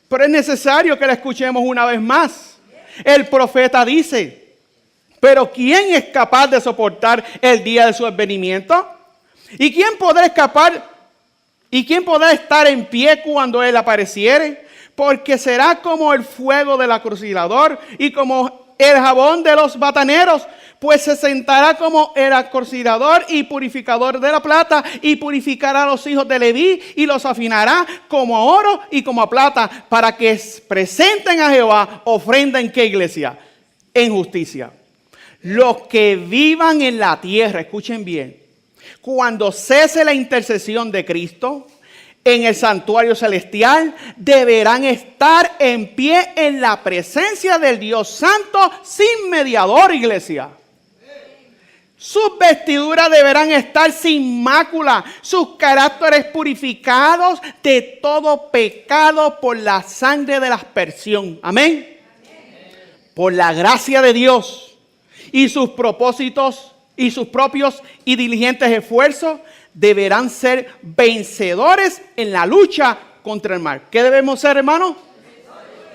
pero es necesario que la escuchemos una vez más. El profeta dice: pero ¿quién es capaz de soportar el día de su advenimiento? ¿Y quién podrá escapar? ¿Y quién podrá estar en pie cuando él apareciere? Porque será como el fuego del acorcilador y como el jabón de los bataneros, pues se sentará como el acorcilador y purificador de la plata, y purificará a los hijos de Leví y los afinará como a oro y como a plata, para que presenten a Jehová ofrenda. ¿En qué, iglesia? En justicia. Los que vivan en la tierra, escuchen bien, cuando cese la intercesión de Cristo en el santuario celestial, deberán estar en pie en la presencia del Dios Santo sin mediador, iglesia. Sus vestiduras deberán estar sin mácula, sus caracteres purificados de todo pecado por la sangre de la aspersión. Amén. Por la gracia de Dios. Y sus propósitos y sus propios y diligentes esfuerzos deberán ser vencedores en la lucha contra el mal. ¿Qué debemos ser, hermanos?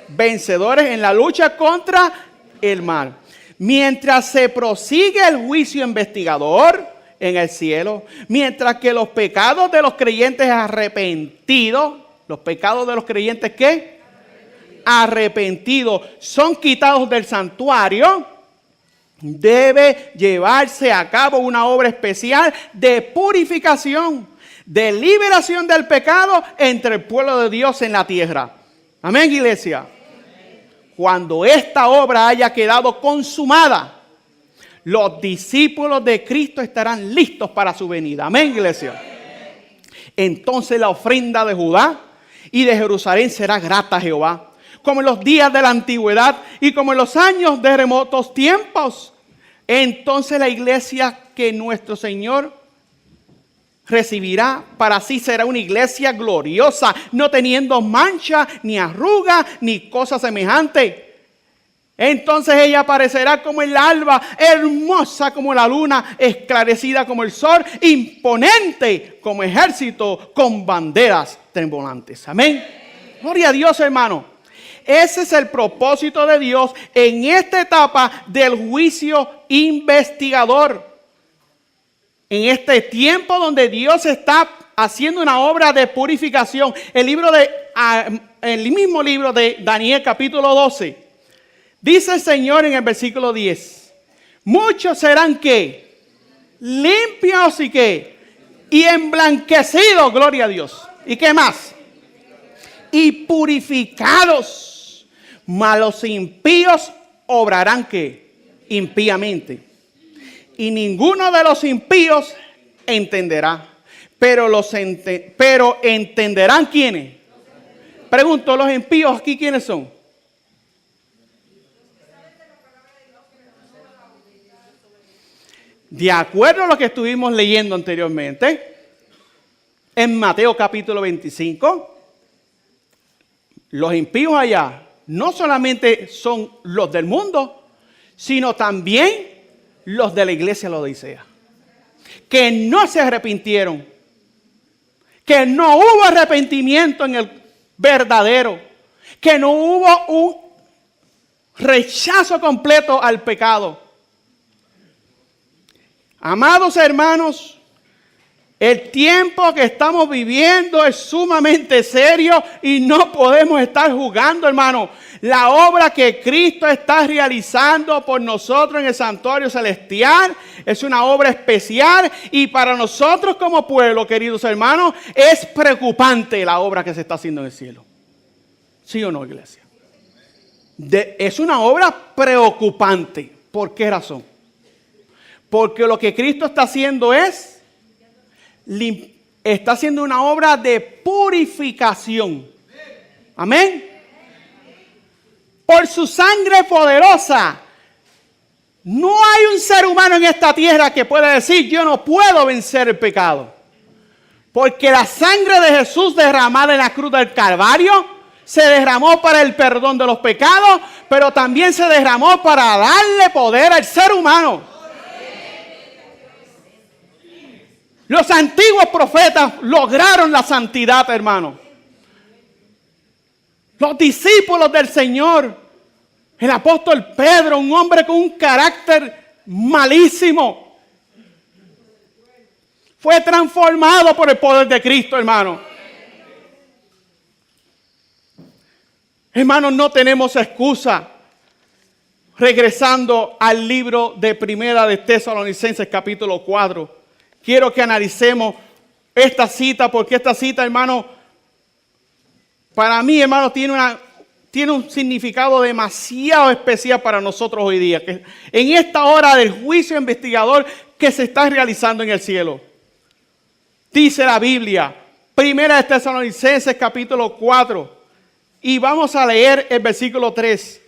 Vencedores en la lucha contra el mal. Mientras se prosigue el juicio investigador en el cielo, mientras que los pecados de los creyentes arrepentidos, los pecados de los creyentes ¿qué? Arrepentidos son quitados del santuario, debe llevarse a cabo una obra especial de purificación, de liberación del pecado entre el pueblo de Dios en la tierra. Amén, iglesia. Cuando esta obra haya quedado consumada, los discípulos de Cristo estarán listos para su venida. Amén, iglesia. Entonces la ofrenda de Judá y de Jerusalén será grata a Jehová, como en los días de la antigüedad y como en los años de remotos tiempos. Entonces la iglesia que nuestro Señor recibirá para sí será una iglesia gloriosa, no teniendo mancha, ni arruga, ni cosa semejante. Entonces ella aparecerá como el alba, hermosa como la luna, esclarecida como el sol, imponente como ejército, con banderas trembolantes. Amén. Gloria a Dios, hermano. Ese es el propósito de Dios en esta etapa del juicio investigador. En este tiempo donde Dios está haciendo una obra de purificación. El mismo libro de Daniel capítulo 12. Dice el Señor en el versículo 10. Muchos serán ¿qué? Limpios y ¿qué? Y emblanquecidos, gloria a Dios. ¿Y qué más? Y purificados. Mas los impíos obrarán ¿qué? Impíamente. Y ninguno de los impíos entenderá. Pero entenderán ¿quiénes? Pregunto, ¿los impíos aquí quiénes son? De acuerdo a lo que estuvimos leyendo anteriormente, en Mateo capítulo 25, los impíos allá no solamente son los del mundo, sino también los de la iglesia de la Odisea, que no se arrepintieron, que no hubo arrepentimiento en el verdadero, que no hubo Rechazo completo al pecado. Amados hermanos, el tiempo que estamos viviendo es sumamente serio y no podemos estar jugando, hermano. La obra que Cristo está realizando por nosotros en el santuario celestial es una obra especial y para nosotros como pueblo, queridos hermanos, es preocupante la obra que se está haciendo en el cielo. ¿Sí o no, iglesia? Es una obra preocupante. ¿Por qué razón? Porque lo que Cristo está haciendo está haciendo una obra de purificación. Amén. Por su sangre poderosa. No hay un ser humano en esta tierra que pueda decir, yo no puedo vencer el pecado. Porque la sangre de Jesús derramada en la cruz del Calvario se derramó para el perdón de los pecados, pero también se derramó para darle poder al ser humano. Los antiguos profetas lograron la santidad, hermano. Los discípulos del Señor, el apóstol Pedro, un hombre con un carácter malísimo, fue transformado por el poder de Cristo, hermano. Hermanos, no tenemos excusa. Regresando al libro de Primera de Tesalonicenses, capítulo 4. Quiero que analicemos esta cita, porque esta cita, hermano, para mí, hermano, tiene un significado demasiado especial para nosotros hoy día. Que en esta hora del juicio investigador que se está realizando en el cielo. Dice la Biblia, Primera de Tesalonicenses, capítulo 4. Y vamos a leer el versículo 3.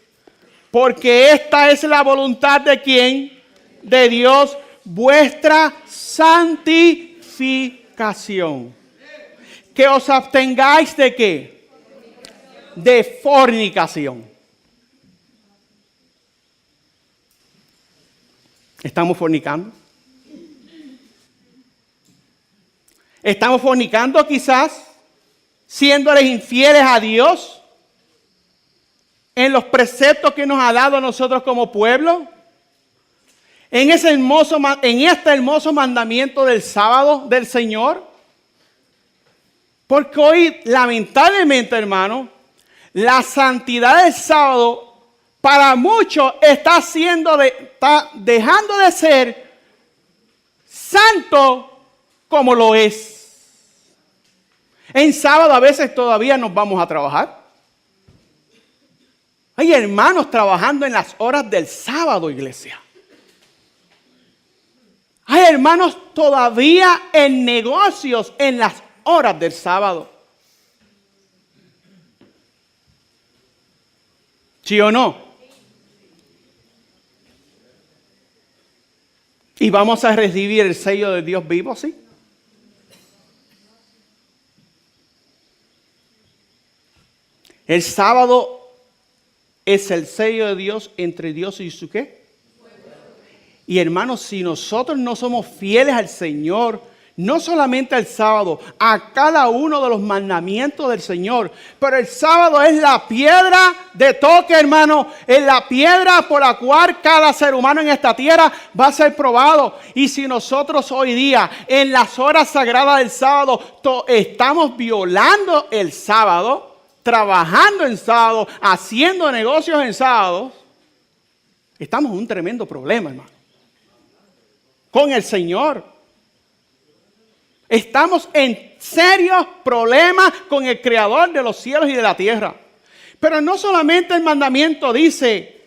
Porque esta es la voluntad de ¿quién? De Dios, vuestra santificación. Que os abstengáis de ¿qué? De fornicación. ¿Estamos fornicando? ¿Estamos fornicando quizás? Siéndoles infieles a Dios en los preceptos que nos ha dado a nosotros como pueblo, en este hermoso mandamiento del sábado del Señor. Porque hoy, lamentablemente, hermano, la santidad del sábado para muchos está dejando de ser santo como lo es. En sábado a veces todavía nos vamos a trabajar. Hay hermanos trabajando en las horas del sábado, iglesia. Hay hermanos todavía en negocios en las horas del sábado. ¿Sí o no? ¿Y vamos a recibir el sello de Dios vivo, sí? El sábado es el sello de Dios entre Dios y su ¿qué? Y hermanos, si nosotros no somos fieles al Señor, no solamente al sábado, a cada uno de los mandamientos del Señor, pero el sábado es la piedra de toque, hermano, es la piedra por la cual cada ser humano en esta tierra va a ser probado. Y si nosotros hoy día, en las horas sagradas del sábado, estamos violando el sábado, trabajando en sábado, haciendo negocios en sábado, estamos en un tremendo problema, hermano, con el Señor. Estamos en serios problemas con el Creador de los cielos y de la tierra. Pero no solamente el mandamiento dice,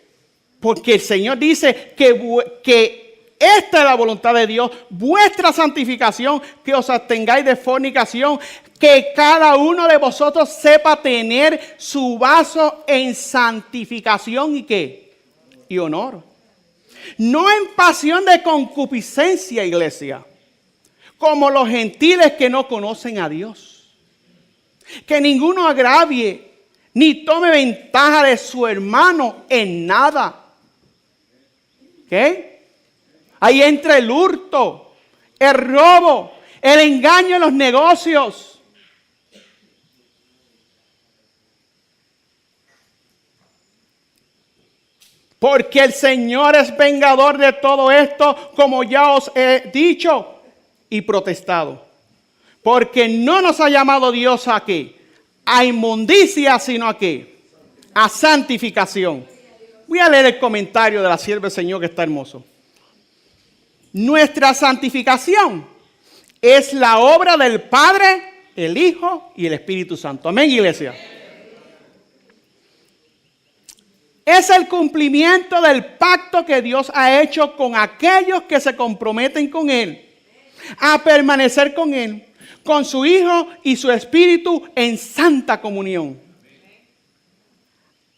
porque el Señor dice que esta es la voluntad de Dios, vuestra santificación, que os abstengáis de fornicación, que cada uno de vosotros sepa tener su vaso en santificación y ¿qué? Y honor. No en pasión de concupiscencia, iglesia, como los gentiles que no conocen a Dios. Que ninguno agravie ni tome ventaja de su hermano en nada. ¿Qué? Ahí entra el hurto, el robo, el engaño en los negocios. Porque el Señor es vengador de todo esto, como ya os he dicho y protestado. Porque no nos ha llamado Dios a qué, a inmundicia, sino a qué, a santificación. Voy a leer el comentario de la sierva del Señor que está hermoso. Nuestra santificación es la obra del Padre, el Hijo y el Espíritu Santo. Amén, iglesia. Es el cumplimiento del pacto que Dios ha hecho con aquellos que se comprometen con Él, a permanecer con Él, con su Hijo y su Espíritu en santa comunión.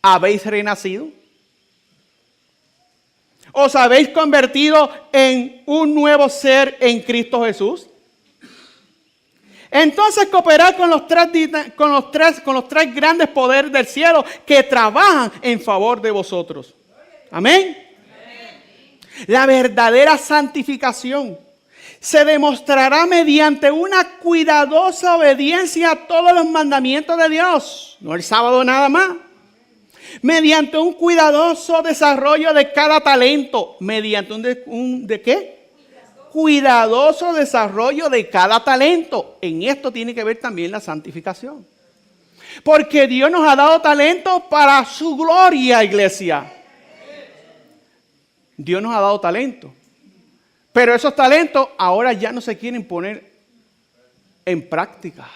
¿Habéis renacido? ¿Os habéis convertido en un nuevo ser en Cristo Jesús? Entonces cooperad con los tres grandes poderes del cielo que trabajan en favor de vosotros. Amén. La verdadera santificación se demostrará mediante una cuidadosa obediencia a todos los mandamientos de Dios. No el sábado nada más. Mediante un cuidadoso desarrollo de cada talento. Mediante ¿de qué? Cuidadoso desarrollo de cada talento. En esto tiene que ver también la santificación. Porque Dios nos ha dado talentos para su gloria, iglesia. Dios nos ha dado talentos. Pero esos talentos ahora ya no se quieren poner en práctica.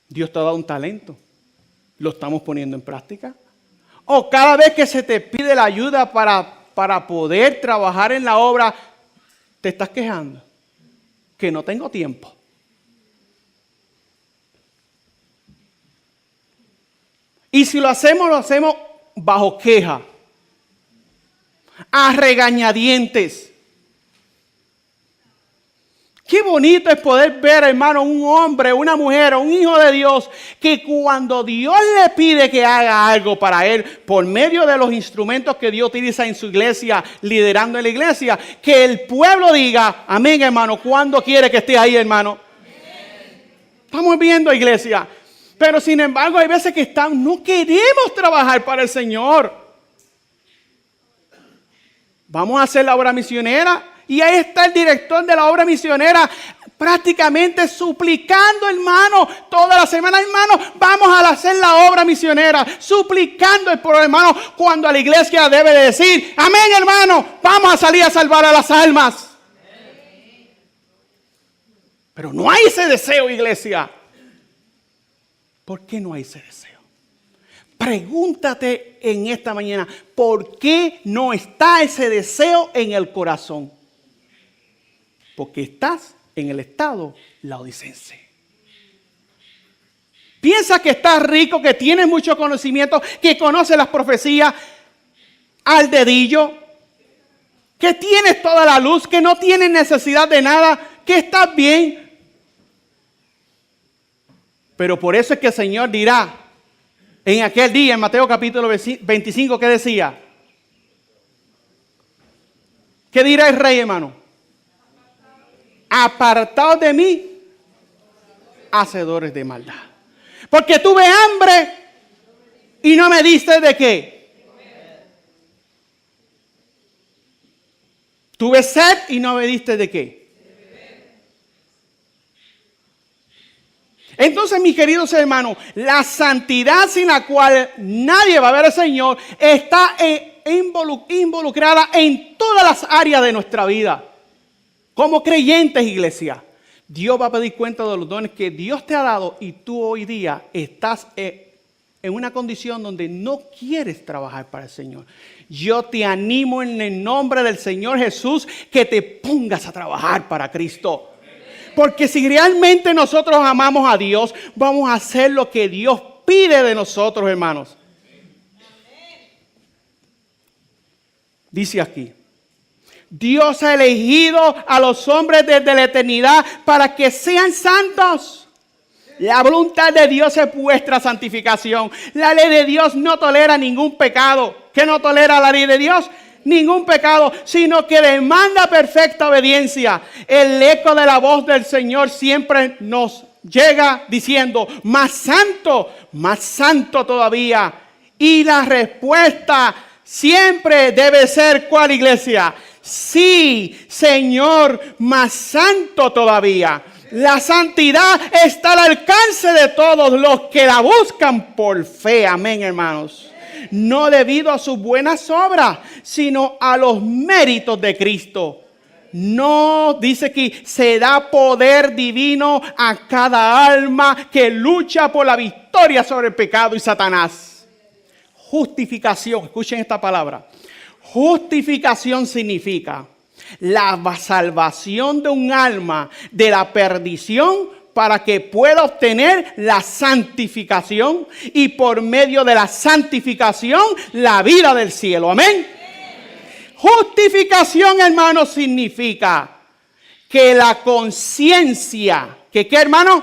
Dios te ha dado un talento. ¿Lo estamos poniendo en práctica? O cada vez que se te pide la ayuda para poder trabajar en la obra, te estás quejando. Que no tengo tiempo. Y si lo hacemos bajo queja, a regañadientes. Qué bonito es poder ver, hermano, un hombre, una mujer, un hijo de Dios, que cuando Dios le pide que haga algo para él, por medio de los instrumentos que Dios utiliza en su iglesia, liderando en la iglesia, que el pueblo diga, amén, hermano, ¿cuándo quiere que esté ahí, hermano? Amén. Estamos viendo, iglesia. Pero sin embargo, hay veces que no queremos trabajar para el Señor. Vamos a hacer la obra misionera. Y ahí está el director de la obra misionera prácticamente suplicando, hermano, toda la semana, hermano, vamos a hacer la obra misionera, suplicando por hermano, cuando a la iglesia debe de decir, amén, hermano, vamos a salir a salvar a las almas. Pero no hay ese deseo, iglesia. ¿Por qué no hay ese deseo? Pregúntate en esta mañana, ¿por qué no está ese deseo en el corazón? Porque estás en el estado laodicense. Piensa que estás rico, que tienes mucho conocimiento, que conoces las profecías al dedillo, que tienes toda la luz, que no tienes necesidad de nada, que estás bien. Pero por eso es que el Señor dirá en aquel día, en Mateo capítulo 25, ¿qué decía? ¿Qué dirá el rey, hermano? Apartaos de mí, hacedores de maldad. Porque tuve hambre y no me diste de qué. Tuve sed y no me diste de qué. Entonces, mis queridos hermanos, la santidad sin la cual nadie va a ver al Señor está involucrada en todas las áreas de nuestra vida. Como creyentes, iglesia, Dios va a pedir cuenta de los dones que Dios te ha dado y tú hoy día estás en una condición donde no quieres trabajar para el Señor. Yo te animo en el nombre del Señor Jesús que te pongas a trabajar para Cristo. Porque si realmente nosotros amamos a Dios, vamos a hacer lo que Dios pide de nosotros, hermanos. Dice aquí. Dios ha elegido a los hombres desde la eternidad para que sean santos. La voluntad de Dios es vuestra santificación. La ley de Dios no tolera ningún pecado. ¿Qué no tolera la ley de Dios? Ningún pecado, sino que demanda perfecta obediencia. El eco de la voz del Señor siempre nos llega diciendo, más santo todavía. Y la respuesta siempre debe ser, ¿cuál, iglesia? Sí, Señor, más santo todavía. La santidad está al alcance de todos los que la buscan por fe. Amén, hermanos. No debido a sus buenas obras, sino a los méritos de Cristo. No, dice que se da poder divino a cada alma que lucha por la victoria sobre el pecado y Satanás. Justificación, escuchen esta palabra. Justificación significa la salvación de un alma de la perdición para que pueda obtener la santificación y por medio de la santificación la vida del cielo. Amén. Justificación, hermano, significa que la conciencia, ¿qué hermano?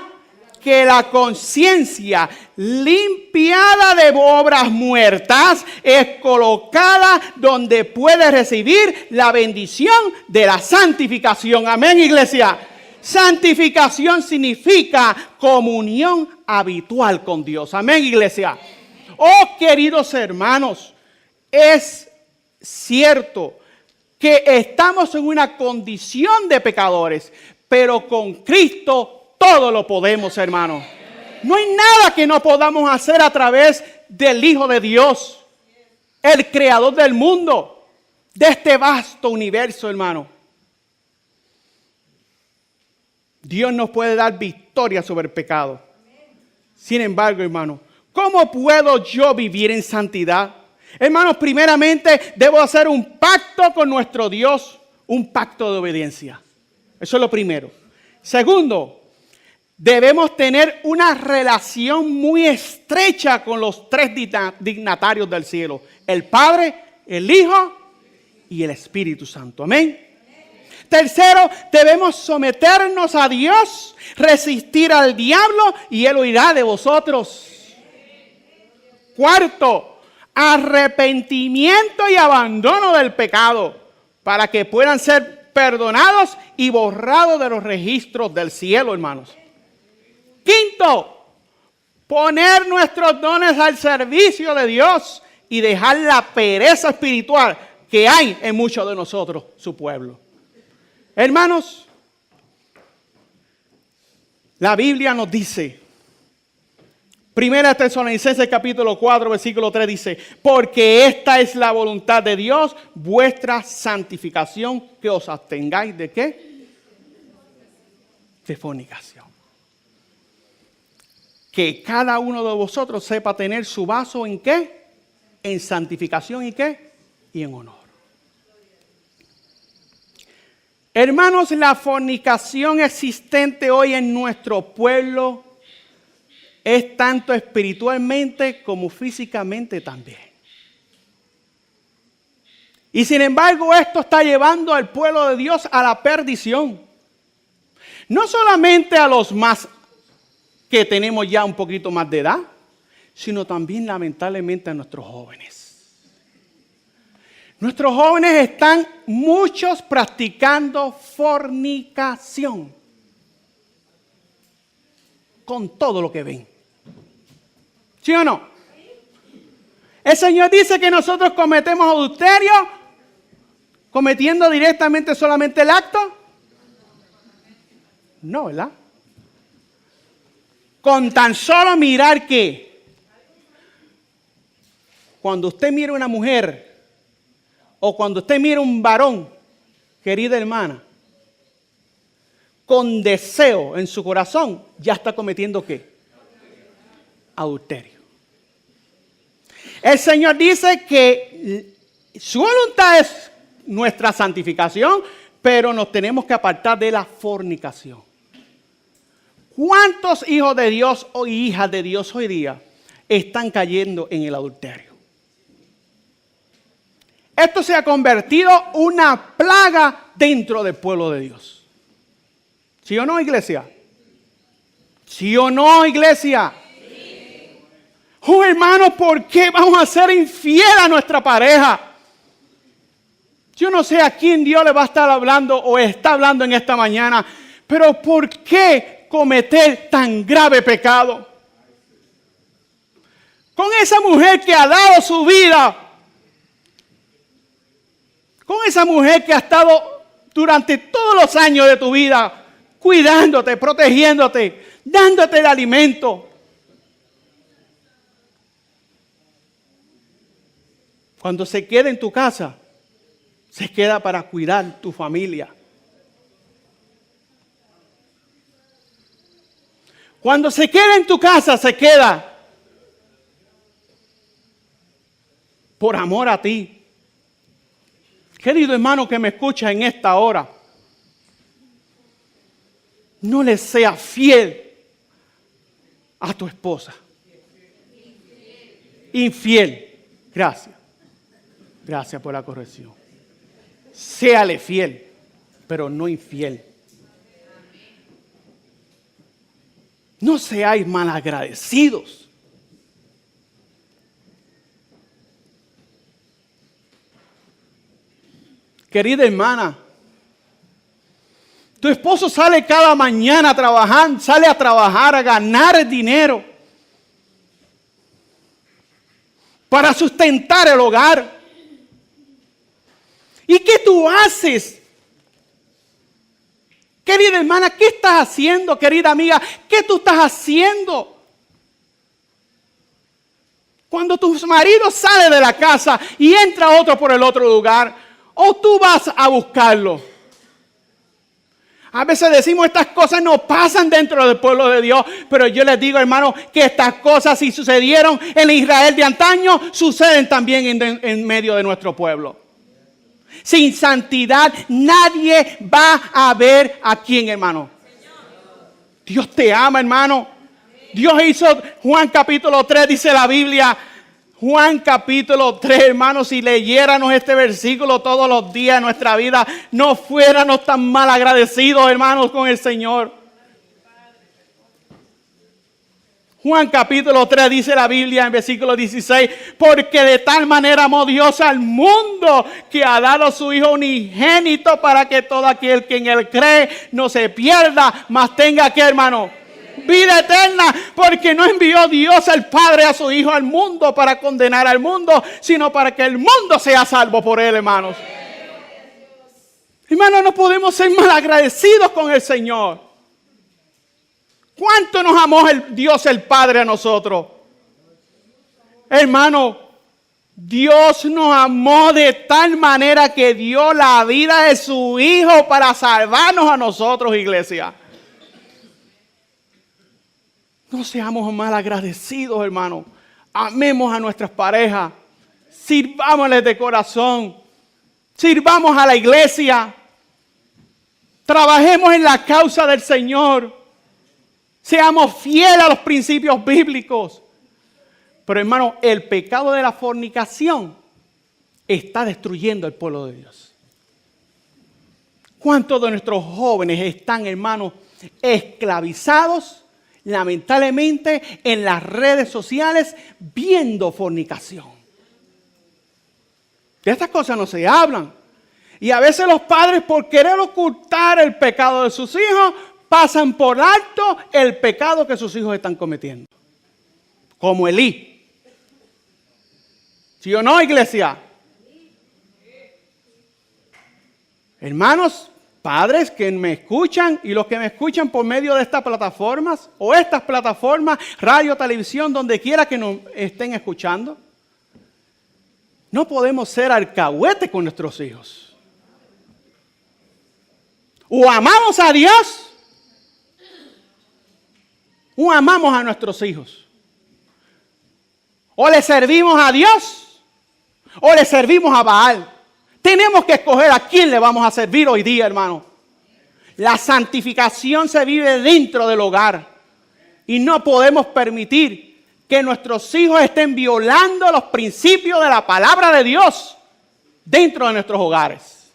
Que la conciencia limpiada de obras muertas es colocada donde puede recibir la bendición de la santificación. Amén, iglesia. Santificación significa comunión habitual con Dios. Amén, iglesia. Oh, queridos hermanos, es cierto que estamos en una condición de pecadores, pero con Cristo todo lo podemos, hermano. No hay nada que no podamos hacer a través del Hijo de Dios, el creador del mundo, de este vasto universo, hermano. Dios nos puede dar victoria sobre el pecado. Sin embargo, hermano, ¿cómo puedo yo vivir en santidad? Hermanos, primeramente debo hacer un pacto con nuestro Dios, un pacto de obediencia. Eso es lo primero. Segundo, debemos tener una relación muy estrecha con los tres dignatarios del cielo: el Padre, el Hijo y el Espíritu Santo. Amén. Tercero, debemos someternos a Dios, resistir al diablo y Él huirá de vosotros. Cuarto, arrepentimiento y abandono del pecado para que puedan ser perdonados y borrados de los registros del cielo, hermanos. Quinto, poner nuestros dones al servicio de Dios y dejar la pereza espiritual que hay en muchos de nosotros, su pueblo. Hermanos, la Biblia nos dice, Primera Tesalonicenses capítulo 4, versículo 3 dice, porque esta es la voluntad de Dios, vuestra santificación, que os abstengáis ¿de qué? De fornicación. Que cada uno de vosotros sepa tener su vaso ¿en qué? En santificación ¿y qué? Y en honor. Hermanos, la fornicación existente hoy en nuestro pueblo es tanto espiritualmente como físicamente también. Y sin embargo, esto está llevando al pueblo de Dios a la perdición. No solamente a los más que tenemos ya un poquito más de edad, sino también lamentablemente a nuestros jóvenes. Nuestros jóvenes están muchos practicando fornicación con todo lo que ven. ¿Sí o no? El Señor dice que nosotros cometemos adulterio cometiendo directamente solamente el acto. No, ¿verdad? Con tan solo mirar que cuando usted mira una mujer o cuando usted mira un varón, querida hermana, con deseo en su corazón, ya está cometiendo ¿qué? Adulterio. El Señor dice que su voluntad es nuestra santificación, pero nos tenemos que apartar de la fornicación. ¿Cuántos hijos de Dios o hijas de Dios hoy día están cayendo en el adulterio? Esto se ha convertido en una plaga dentro del pueblo de Dios. ¿Sí o no, iglesia? ¿Sí o no, iglesia? Sí. Oh, hermanos, ¿por qué vamos a ser infiel a nuestra pareja? Yo no sé a quién Dios le va a estar hablando o está hablando en esta mañana, pero ¿por qué cometer tan grave pecado? Con esa mujer que ha dado su vida, con esa mujer que ha estado durante todos los años de tu vida cuidándote, protegiéndote, dándote el alimento. Cuando se queda en tu casa, se queda para cuidar tu familia. Cuando se queda en tu casa, se queda por amor a ti. Querido hermano que me escucha en esta hora, no le seas fiel a tu esposa. Infiel. Gracias. Gracias por la corrección. Séale fiel, pero no infiel. No seáis malagradecidos. Querida hermana, tu esposo sale cada mañana a trabajar, sale a trabajar, a ganar dinero para sustentar el hogar. ¿Y qué tú haces? Querida hermana, ¿qué estás haciendo? Querida amiga, ¿qué tú estás haciendo? Cuando tu marido sale de la casa y entra otro por el otro lugar, o tú vas a buscarlo. A veces decimos estas cosas no pasan dentro del pueblo de Dios, pero yo les digo, hermano, que estas cosas si sucedieron en Israel de antaño, suceden también en medio de nuestro pueblo. Sin santidad nadie va a ver a quién, hermano. Dios te ama, hermano. Dios hizo, Juan capítulo 3 dice la Biblia, Juan capítulo 3, hermanos, si leyéramos este versículo todos los días de nuestra vida, no fuéramos tan mal agradecidos, hermanos, con el Señor. Juan capítulo 3 dice la Biblia en versículo 16, porque de tal manera amó Dios al mundo que ha dado a su Hijo unigénito para que todo aquel que en Él cree no se pierda, mas tenga que, hermano, vida eterna, porque no envió Dios al Padre a su Hijo al mundo para condenar al mundo, sino para que el mundo sea salvo por Él, hermanos. Hermanos, no podemos ser mal agradecidos con el Señor. ¿Cuánto nos amó el Dios el Padre a nosotros? Hermano, Dios nos amó de tal manera que dio la vida de su Hijo para salvarnos a nosotros, iglesia. No seamos mal agradecidos, hermano. Amemos a nuestras parejas. Sirvámosles de corazón. Sirvamos a la iglesia. Trabajemos en la causa del Señor. Seamos fieles a los principios bíblicos. Pero, hermano, el pecado de la fornicación está destruyendo el pueblo de Dios. ¿Cuántos de nuestros jóvenes están, hermanos, esclavizados, lamentablemente, en las redes sociales viendo fornicación? De estas cosas no se hablan. Y a veces los padres, por querer ocultar el pecado de sus hijos, pasan por alto el pecado que sus hijos están cometiendo. Como Elí. ¿Sí o no, iglesia? Hermanos, padres que me escuchan y los que me escuchan por medio de estas plataformas o estas plataformas, radio, televisión, donde quiera que nos estén escuchando, no podemos ser alcahuetes con nuestros hijos. O amamos a Dios o amamos a nuestros hijos. O le servimos a Dios o le servimos a Baal. Tenemos que escoger a quién le vamos a servir hoy día, hermano. La santificación se vive dentro del hogar. Y no podemos permitir que nuestros hijos estén violando los principios de la palabra de Dios dentro de nuestros hogares.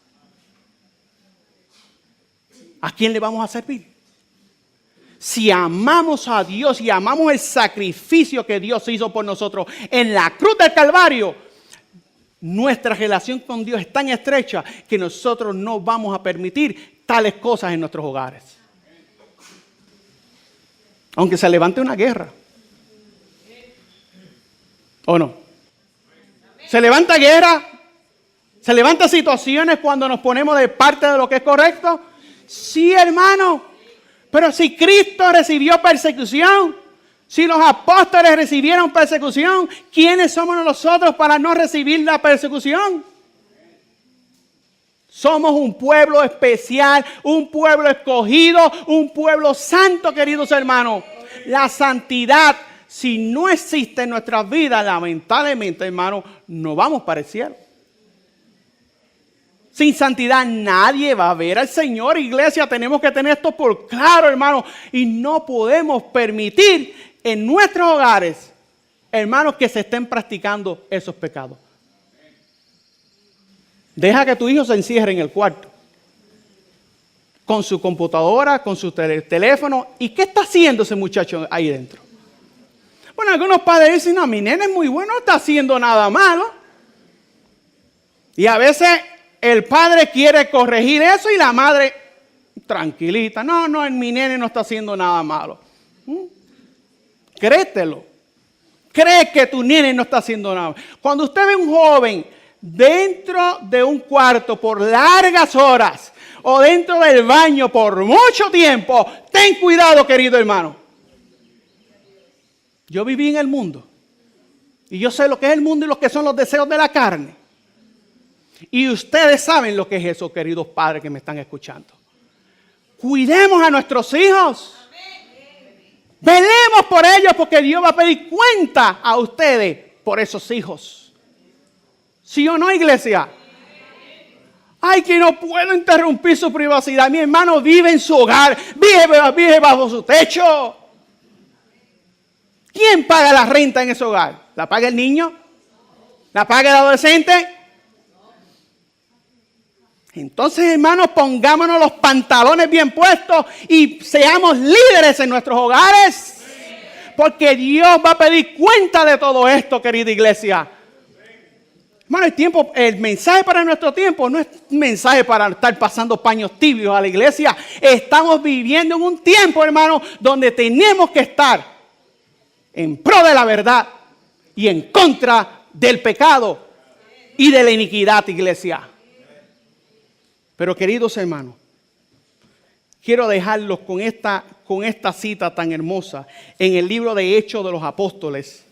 ¿A quién le vamos a servir? Si amamos a Dios y amamos el sacrificio que Dios hizo por nosotros en la cruz del Calvario, nuestra relación con Dios es tan estrecha que nosotros no vamos a permitir tales cosas en nuestros hogares. Aunque se levante una guerra. ¿O no? Se levanta guerra. Se levantan situaciones cuando nos ponemos de parte de lo que es correcto. Sí, hermano. Pero si Cristo recibió persecución, si los apóstoles recibieron persecución, ¿quiénes somos nosotros para no recibir la persecución? Somos un pueblo especial, un pueblo escogido, un pueblo santo, queridos hermanos. La santidad, si no existe en nuestras vidas, lamentablemente, hermanos, no vamos para el cielo. Sin santidad nadie va a ver al Señor. Iglesia, tenemos que tener esto por claro, hermanos. Y no podemos permitir en nuestros hogares, hermanos, que se estén practicando esos pecados. Deja que tu hijo se encierre en el cuarto con su computadora, con su teléfono. ¿Y qué está haciendo ese muchacho ahí dentro? Bueno, algunos padres dicen, no, mi nene es muy bueno, no está haciendo nada malo. Y a veces el padre quiere corregir eso y la madre tranquilita. No, mi nene no está haciendo nada malo. Créetelo. Cree que tu nene no está haciendo nada. Cuando usted ve un joven dentro de un cuarto por largas horas o dentro del baño por mucho tiempo, ten cuidado, querido hermano. Yo viví en el mundo y yo sé lo que es el mundo y lo que son los deseos de la carne. Y ustedes saben lo que es eso, queridos padres que me están escuchando. Cuidemos a nuestros hijos. Velemos por ellos porque Dios va a pedir cuenta a ustedes por esos hijos. ¿Sí o no, iglesia? Ay, que no puedo interrumpir su privacidad. Mi hermano vive en su hogar, vive bajo su techo. ¿Quién paga la renta en ese hogar? ¿La paga el niño? ¿La paga el adolescente? Entonces, hermanos, pongámonos los pantalones bien puestos y seamos líderes en nuestros hogares. Porque Dios va a pedir cuenta de todo esto, querida iglesia. Hermano, el mensaje para nuestro tiempo no es un mensaje para estar pasando paños tibios a la iglesia. Estamos viviendo en un tiempo, hermano, donde tenemos que estar en pro de la verdad y en contra del pecado y de la iniquidad, iglesia. Pero queridos hermanos, quiero dejarlos con esta cita tan hermosa en el libro de Hechos de los Apóstoles.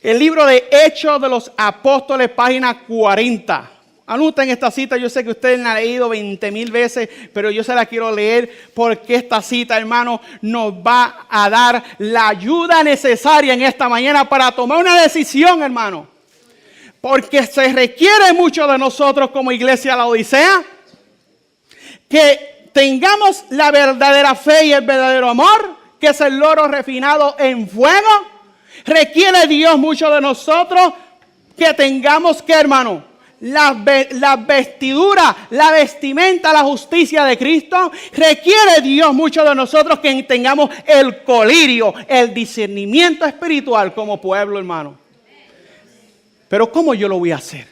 El libro de Hechos de los Apóstoles, página 40. Anoten esta cita, yo sé que ustedes la han leído 20,000 veces, pero yo se la quiero leer porque esta cita, hermano, nos va a dar la ayuda necesaria en esta mañana para tomar una decisión, hermano. Porque se requiere mucho de nosotros como iglesia de la Odisea, que tengamos la verdadera fe y el verdadero amor, que es el oro refinado en fuego. Requiere Dios mucho de nosotros que tengamos, ¿qué, hermano? La vestidura, la vestimenta, la justicia de Cristo. Requiere Dios mucho de nosotros que tengamos el colirio, el discernimiento espiritual como pueblo, hermano. Pero ¿cómo yo lo voy a hacer?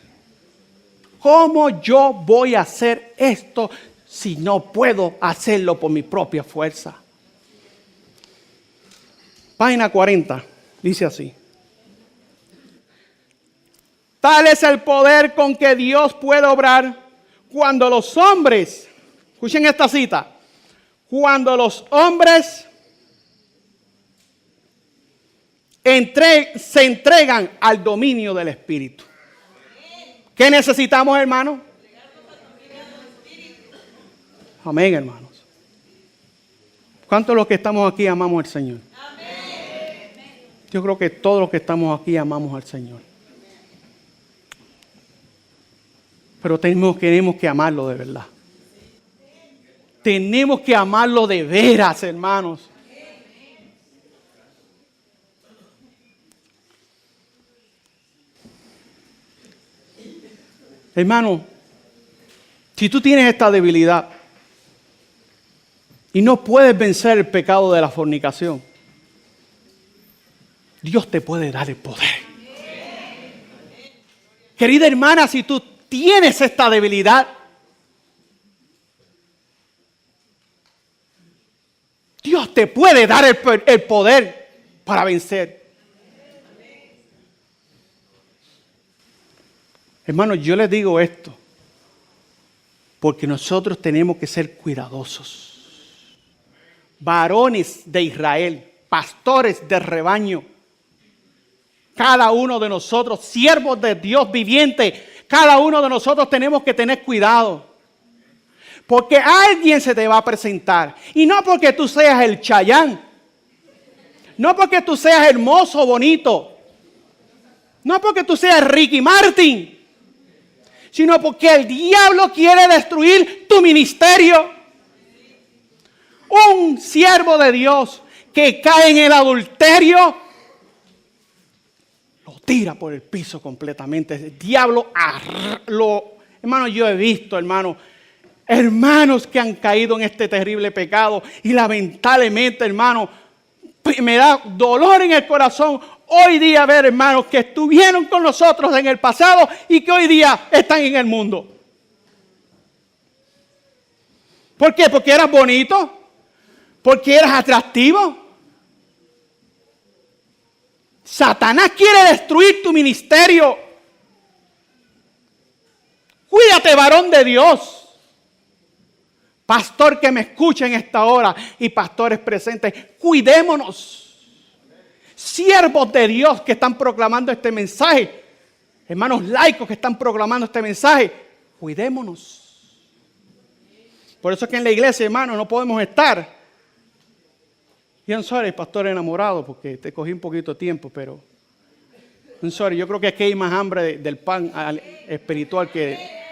¿Cómo yo voy a hacer esto si no puedo hacerlo por mi propia fuerza? Página 40, dice así. Tal es el poder con que Dios puede obrar cuando los hombres, escuchen esta cita, cuando los hombres se entregan al dominio del Espíritu. ¿Qué necesitamos, hermanos? Amén, hermanos. ¿Cuántos de los que estamos aquí amamos al Señor? Yo creo que todos los que estamos aquí amamos al Señor. Pero tenemos que amarlo de verdad. Tenemos que amarlo de veras, hermanos. Hermano, si tú tienes esta debilidad y no puedes vencer el pecado de la fornicación, Dios te puede dar el poder. Querida hermana, si tú tienes esta debilidad, Dios Dios te puede dar el poder para vencer. Hermanos, yo les digo esto porque nosotros tenemos que ser cuidadosos. Varones de Israel, pastores de rebaño, cada uno de nosotros, siervos de Dios viviente, cada uno de nosotros tenemos que tener cuidado. Porque alguien se te va a presentar. Y no porque tú seas el Chayán. No porque tú seas hermoso, bonito. No porque tú seas Ricky Martin. Sino porque el diablo quiere destruir tu ministerio. Un siervo de Dios que cae en el adulterio, lo tira por el piso completamente. El diablo hermano, yo he visto, hermanos que han caído en este terrible pecado. Y lamentablemente, hermano, me da dolor en el corazón hoy día ver hermanos que estuvieron con nosotros en el pasado y que hoy día están en el mundo. ¿Por qué? Porque eras bonito, porque eras atractivo. Satanás quiere destruir tu ministerio. Cuídate, varón de Dios. Pastor que me escucha en esta hora y pastores presentes, cuidémonos. Siervos de Dios que están proclamando este mensaje, hermanos laicos que están proclamando este mensaje, cuidémonos. Por eso es que en la iglesia, hermanos, no podemos estar. I'm sorry, pastor enamorado, porque te cogí un poquito de tiempo, pero I'm sorry, yo creo que aquí hay más hambre del pan espiritual que...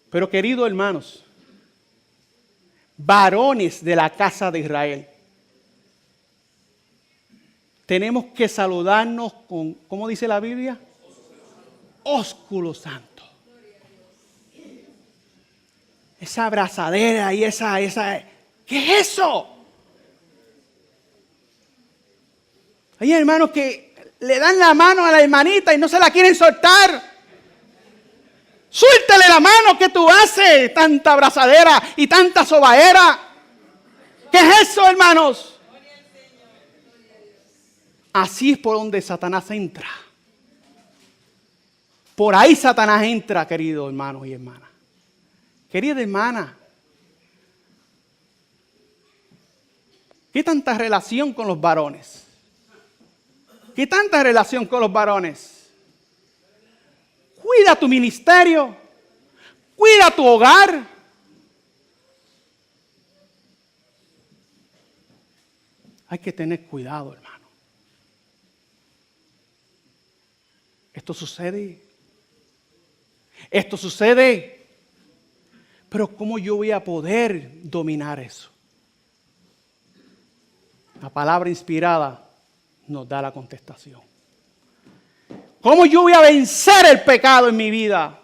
Pero queridos hermanos, varones de la casa de Israel, tenemos que saludarnos con, ¿cómo dice la Biblia? Ósculo santo. Esa abrazadera y esa, ¿qué es eso? Hay hermanos que le dan la mano a la hermanita y no se la quieren soltar. Suéltale la mano, ¿qué tú haces? Tanta abrazadera y tanta sobaera. ¿Qué es eso, hermanos? Así es por donde Satanás entra. Por ahí Satanás entra, queridos hermanos y hermanas. Querida hermana, ¿qué tanta relación con los varones? ¿Qué tanta relación con los varones? Cuida tu ministerio, cuida tu hogar. Hay que tener cuidado, hermano. Esto sucede. Esto sucede. Pero ¿cómo yo voy a poder dominar eso? La palabra inspirada nos da la contestación. ¿Cómo yo voy a vencer el pecado en mi vida?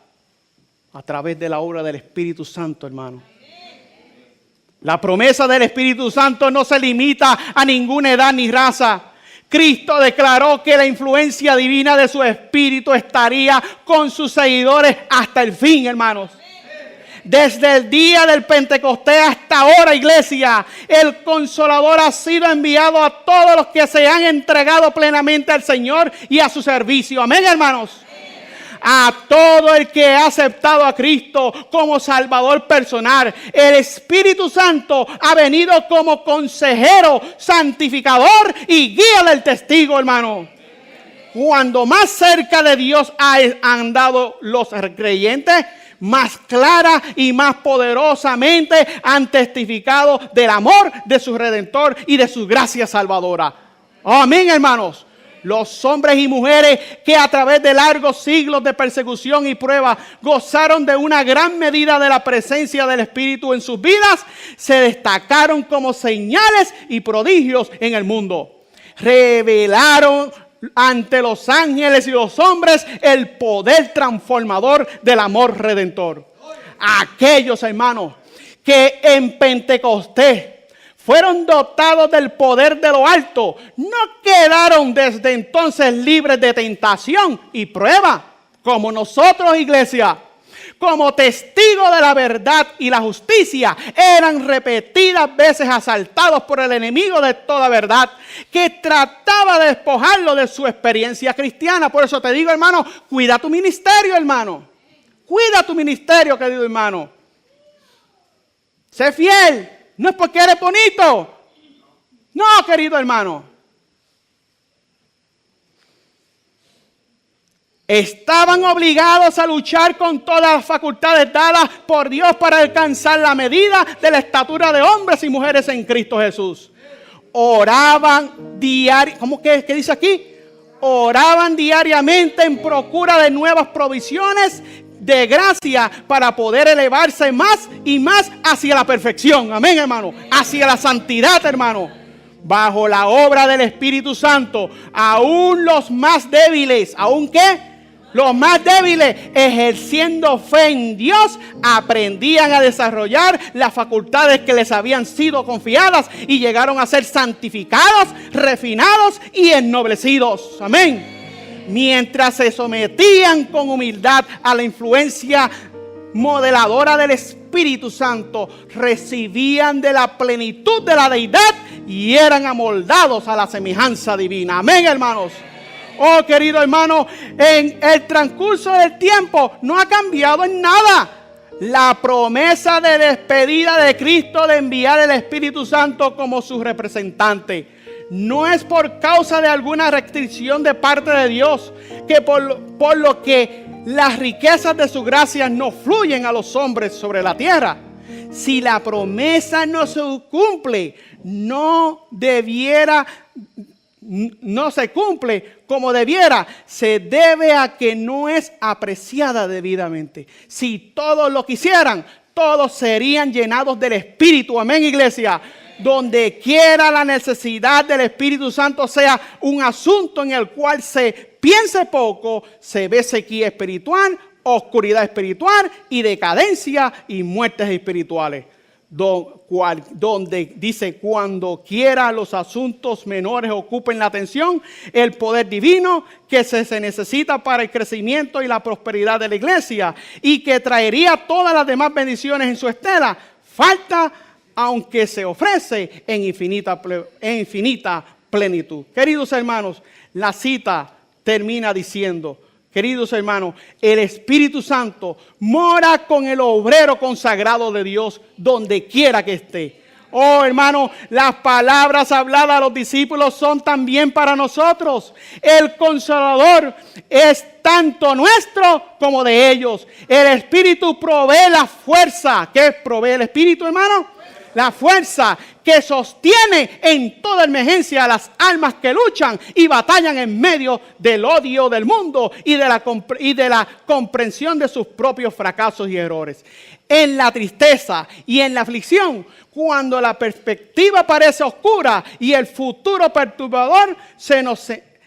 A través de la obra del Espíritu Santo, hermano. La promesa del Espíritu Santo no se limita a ninguna edad ni raza. Cristo declaró que la influencia divina de su Espíritu estaría con sus seguidores hasta el fin, hermanos. Desde el día del Pentecostés hasta ahora, iglesia, el Consolador ha sido enviado a todos los que se han entregado plenamente al Señor y a su servicio. Amén, hermanos. A todo el que ha aceptado a Cristo como Salvador personal, el Espíritu Santo ha venido como consejero, santificador y guía del testigo, hermano. Cuando más cerca de Dios han andado los creyentes, más clara y más poderosamente han testificado del amor de su Redentor y de su gracia salvadora. Amén, hermanos. Los hombres y mujeres que a través de largos siglos de persecución y prueba gozaron de una gran medida de la presencia del Espíritu en sus vidas, se destacaron como señales y prodigios en el mundo. Revelaron ante los ángeles y los hombres el poder transformador del amor redentor. Aquellos hermanos que en Pentecostés fueron dotados del poder de lo alto, no quedaron desde entonces libres de tentación y prueba, como nosotros, iglesia. como testigo de la verdad y la justicia, eran repetidas veces asaltados por el enemigo de toda verdad, que trataba de despojarlo de su experiencia cristiana. Por eso te digo, hermano, cuida tu ministerio, hermano. Cuida tu ministerio, querido hermano. Sé fiel. No es porque eres bonito. No, querido hermano. Estaban obligados a luchar con todas las facultades dadas por Dios para alcanzar la medida de la estatura de hombres y mujeres en Cristo Jesús. Oraban diariamente. ¿Cómo que dice aquí? Oraban diariamente en procura de nuevas provisiones de gracia para poder elevarse más y más hacia la perfección. Amén, hermano. Hacia la santidad, hermano. Bajo la obra del Espíritu Santo, aún los más débiles, ¿aún qué? Los más débiles, ejerciendo fe en Dios, aprendían a desarrollar las facultades que les habían sido confiadas y llegaron a ser santificados, refinados y ennoblecidos. Amén. Mientras se sometían con humildad a la influencia modeladora del Espíritu Santo, recibían de la plenitud de la deidad y eran amoldados a la semejanza divina. Amén, hermanos. Oh, querido hermano, en el transcurso del tiempo no ha cambiado en nada la promesa de despedida de Cristo de enviar el Espíritu Santo como su representante. No es por causa de alguna restricción de parte de Dios, que por lo que las riquezas de su gracia no fluyen a los hombres sobre la tierra. Si la promesa no se cumple, no se cumple como debiera, se debe a que no es apreciada debidamente. Si todos lo quisieran, todos serían llenados del Espíritu. Amén, iglesia. Donde quiera la necesidad del Espíritu Santo sea un asunto en el cual se piense poco, se ve sequía espiritual, oscuridad espiritual y decadencia y muertes espirituales. Donde dice, cuando quiera los asuntos menores ocupen la atención, el poder divino que se necesita para el crecimiento y la prosperidad de la iglesia y que traería todas las demás bendiciones en su estela, falta, aunque se ofrece en infinita plenitud. Queridos hermanos, la cita termina diciendo, queridos hermanos, el Espíritu Santo mora con el obrero consagrado de Dios donde quiera que esté. Oh, hermano, las palabras habladas a los discípulos son también para nosotros. El Consolador es tanto nuestro como de ellos. El Espíritu provee la fuerza. ¿Qué provee el Espíritu, hermano? La fuerza que sostiene en toda emergencia a las almas que luchan y batallan en medio del odio del mundo y de la comprensión de sus propios fracasos y errores. En la tristeza y en la aflicción, cuando la perspectiva parece oscura y el futuro perturbador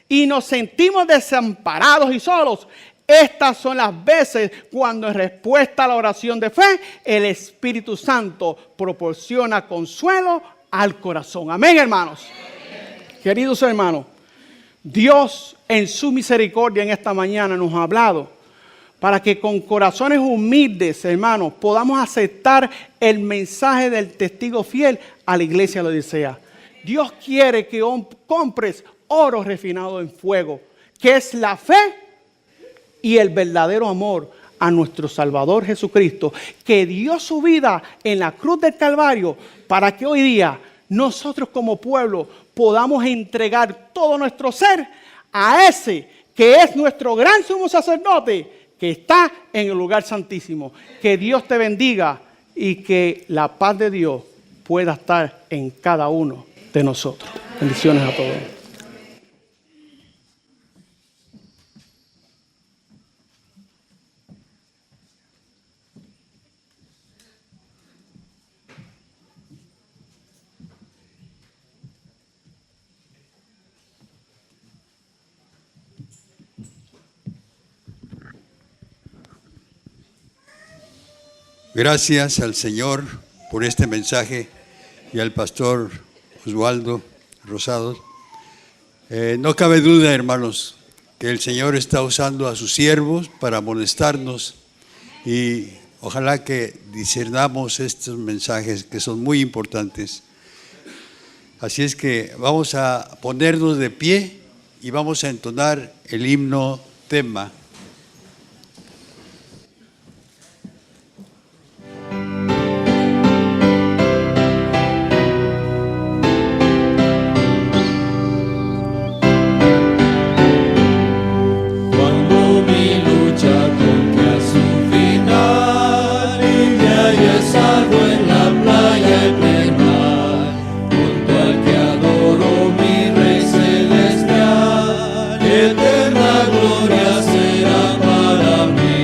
y nos sentimos desamparados y solos, estas son las veces cuando en respuesta a la oración de fe, el Espíritu Santo proporciona consuelo al corazón. Amén, hermanos. Amén. Queridos hermanos, Dios en su misericordia en esta mañana nos ha hablado para que con corazones humildes, hermanos, podamos aceptar el mensaje del testigo fiel a la iglesia de la Odisea. Dios quiere que compres oro refinado en fuego, que es la fe y el verdadero amor a nuestro Salvador Jesucristo, que dio su vida en la cruz del Calvario para que hoy día nosotros como pueblo podamos entregar todo nuestro ser a ese que es nuestro gran sumo sacerdote que está en el lugar santísimo. Que Dios te bendiga y que la paz de Dios pueda estar en cada uno de nosotros. Bendiciones a todos. Gracias al Señor por este mensaje y al pastor Oswaldo Rosados. No cabe duda, hermanos, que el Señor está usando a sus siervos para amonestarnos Y ojalá que discernamos estos mensajes que son muy importantes. Así es que vamos a ponernos de pie y vamos a entonar el himno tema. Cuando mi lucha toque a su final y me haya salvo en la playa eterna, junto al que adoro, mi Rey celestial, eterna gloria será para mí.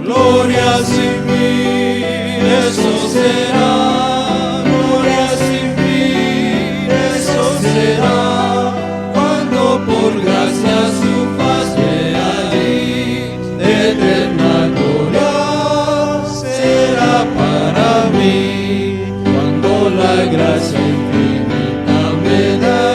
Gloria sin fin, eso será, gloria sin fin, eso será, cuando por gracia su faz vea allí, eterna gloria será para mí. Cuando la gracia infinita me dé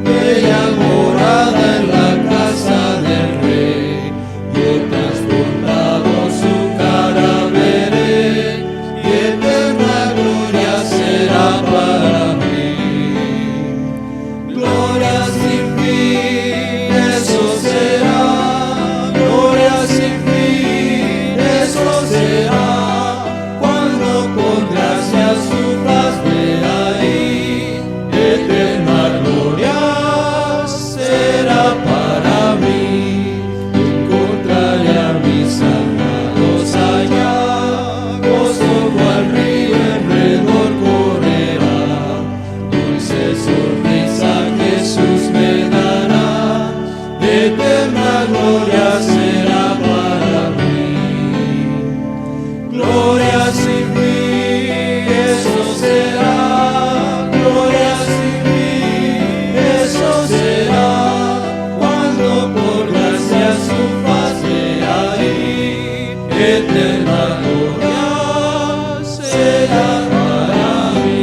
bella morada en la casa del Rey, yo transportado su cara veré, y eterna gloria será para mí. Gloria sin fin, eso será, gloria sin fin, eso será, cuando por gracia su faz vea ahí, eterna gloria será para mí. Encontraré a mis amados allá, gozo cual río alrededor correrá, dulce sonrisa Jesús me dará, eterna gloria será para mí. Gloria sin fin, eso será, gloria sin fin, eso será, cuando por gracia su faz vea ahí, eterna gloria será para mí.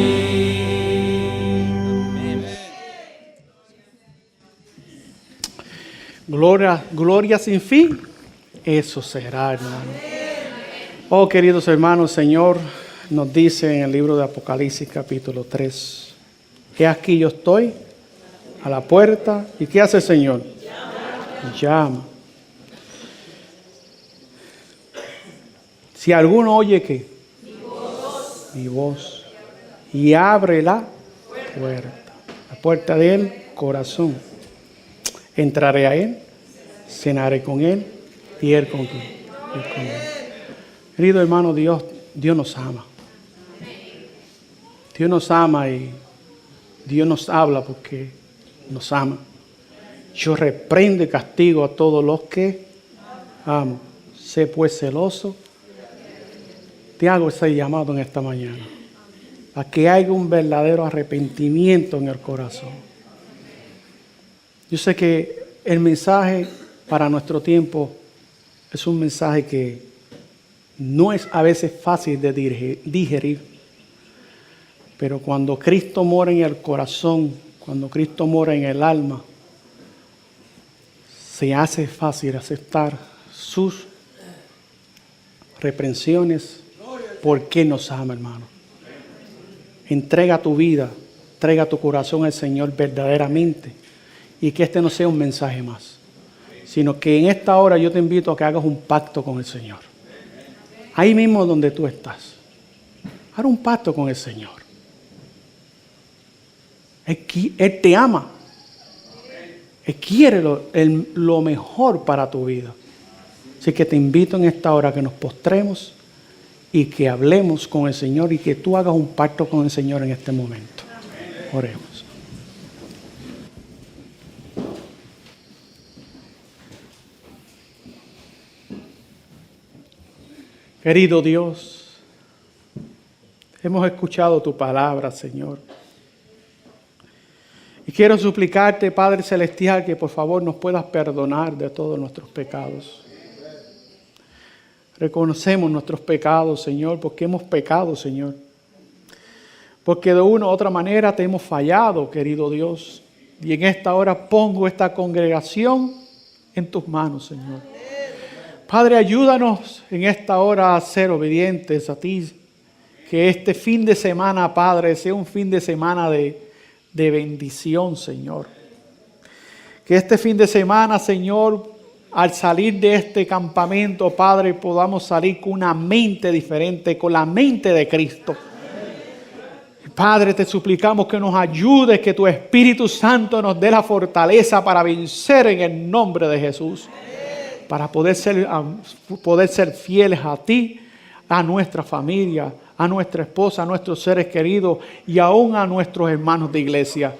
Gloria sin fin, eso será, hermano. Oh, queridos hermanos, Señor nos dice en el libro de Apocalipsis capítulo 3, he aquí yo estoy a la puerta, ¿y qué hace el Señor? Llama. Si alguno oye ¿qué? Mi voz, y abre la puerta del corazón, entraré a Él, cenaré con Él y Él con Él. Querido hermano, Dios nos ama. Dios nos ama y Dios nos habla porque nos ama. Yo reprendo y castigo a todos los que amo. Sé pues celoso. Te hago ese llamado en esta mañana, a que haya un verdadero arrepentimiento en el corazón. Yo sé que el mensaje para nuestro tiempo es un mensaje que no es a veces fácil de digerir, pero cuando Cristo mora en el corazón, cuando Cristo mora en el alma, se hace fácil aceptar sus reprensiones porque nos ama, hermano. Entrega tu vida, entrega tu corazón al Señor verdaderamente, y que este no sea un mensaje más, sino que en esta hora yo te invito a que hagas un pacto con el Señor. Ahí mismo donde tú estás, haz un pacto con el Señor. Él te ama. Él quiere lo mejor para tu vida. Así que te invito en esta hora a que nos postremos y que hablemos con el Señor y que tú hagas un pacto con el Señor en este momento. Oremos. Querido Dios, hemos escuchado tu palabra, Señor. Y quiero suplicarte, Padre Celestial, que por favor nos puedas perdonar de todos nuestros pecados. Reconocemos nuestros pecados, Señor, porque hemos pecado, Señor. Porque de una u otra manera te hemos fallado, querido Dios. Y en esta hora pongo esta congregación en tus manos, Señor. Padre, ayúdanos en esta hora a ser obedientes a ti. Que este fin de semana, Padre, sea un fin de semana de bendición, Señor. Que este fin de semana, Señor, al salir de este campamento, Padre, podamos salir con una mente diferente, con la mente de Cristo. Padre, te suplicamos que nos ayudes, que tu Espíritu Santo nos dé la fortaleza para vencer en el nombre de Jesús. Para poder ser fieles a ti, a nuestra familia, a nuestra esposa, a nuestros seres queridos y aún a nuestros hermanos de iglesia.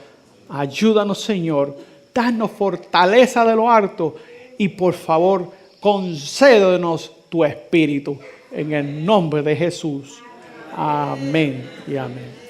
Ayúdanos, Señor, danos fortaleza de lo alto y por favor, concédenos tu Espíritu en el nombre de Jesús. Amén y amén.